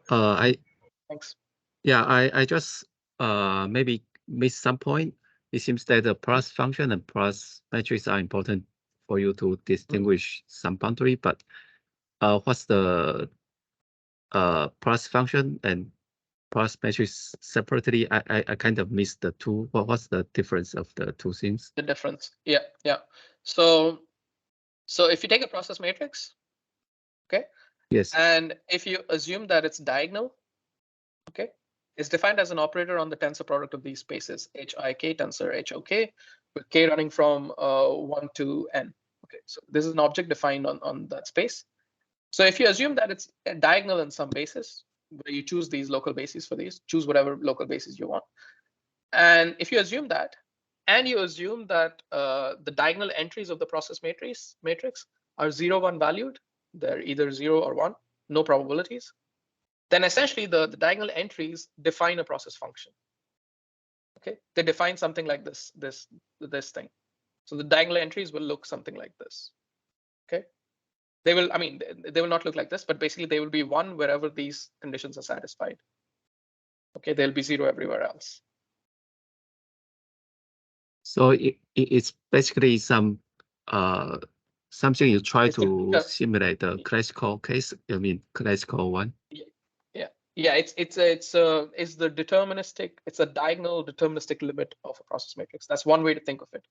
Thanks. Yeah, I just maybe missed some point. It seems that the plus function and plus matrix are important for you to distinguish some boundary, but what's the plus function and plus matrix separately? I kind of missed the two. What's the difference of the two things? The difference, yeah. So if you take a process matrix, okay. Yes. And if you assume that it's diagonal, okay, it's defined as an operator on the tensor product of these spaces, HIK tensor HOK, with K running from 1 to n. Okay, so this is an object defined on that space. So if you assume that it's diagonal in some basis, where you choose these local bases for these, choose whatever local bases you want. And if you assume that, and you assume that the diagonal entries of the process matrix are 0, 1 valued, they're either 0 or 1, no probabilities, then essentially the diagonal entries define a process function. Okay, they define something like this thing. So the diagonal entries will look something like this. Okay, they will not look like this, but basically they will be 1 wherever these conditions are satisfied. Okay, they'll be 0 everywhere else. So it's basically something you try to simulate the classical case. I mean, classical one. Yeah. It's the deterministic. It's a diagonal deterministic limit of a process matrix. That's one way to think of it.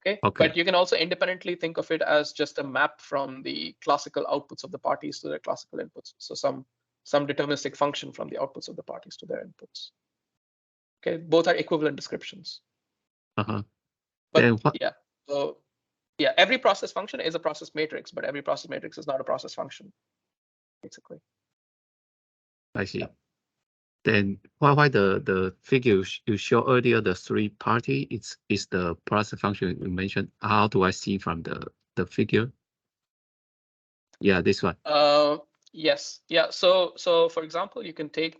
Okay. But you can also independently think of it as just a map from the classical outputs of the parties to their classical inputs. So some deterministic function from the outputs of the parties to their inputs. Okay, both are equivalent descriptions. But yeah, so yeah, every process function is a process matrix, but every process matrix is not a process function, basically. I see. Yeah. Then why the figure you showed earlier, the three-party, is the process function you mentioned. How do I see from the figure? Yeah, this one. Yes. Yeah. So for example, you can take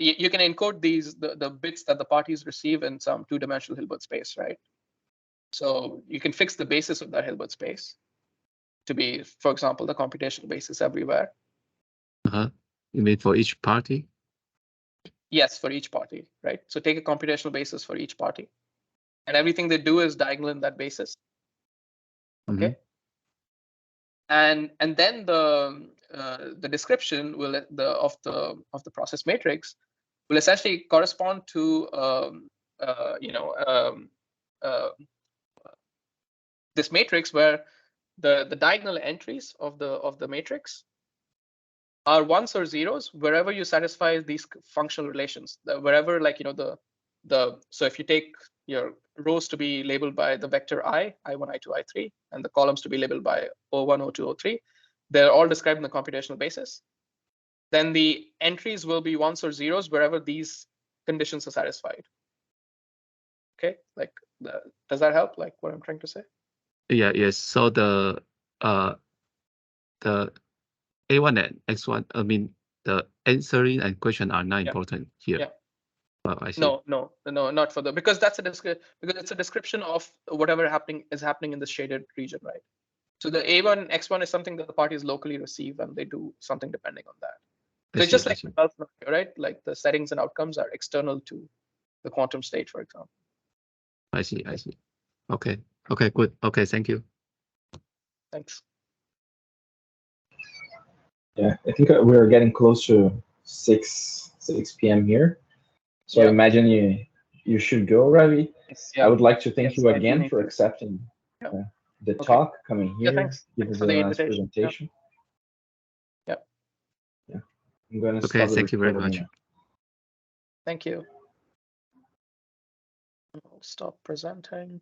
you can encode the bits that the parties receive in some two-dimensional Hilbert space, right? So you can fix the basis of that Hilbert space to be, for example, the computational basis everywhere. You mean for each party? Yes, for each party, right? So take a computational basis for each party, and everything they do is diagonal in that basis. Okay. And then the description will of the process matrix will essentially correspond to this matrix where the diagonal entries of the matrix are 1s or 0s wherever you satisfy these functional relations. Wherever, like, so if you take your rows to be labeled by the vector I1, I2, I3, and the columns to be labeled by O1, O2, O3, they're all described in the computational basis. Then the entries will be 1s or 0s wherever these conditions are satisfied. Okay, like, does that help? Like what I'm trying to say? Yeah. Yes. So the A1 and X1, I mean, the answering and question are not important here. Yeah. I see. No, not for because that's because it's a description of whatever is happening in the shaded region, right? So the A1, X1 is something that the parties locally receive, and they do something depending on that. So it's just like the Bell scenario, right? Like the settings and outcomes are external to the quantum state, for example. I see. Okay, good. Okay, thank you. Thanks. Yeah, I think we're getting close to 6 p.m. here. So I imagine you should go, Ravi. Yes, I would like to thank you again for accepting the talk, coming here, giving us a nice presentation. Yeah. I'm going to stop the thank you very recording much. Thank you. I'll stop presenting.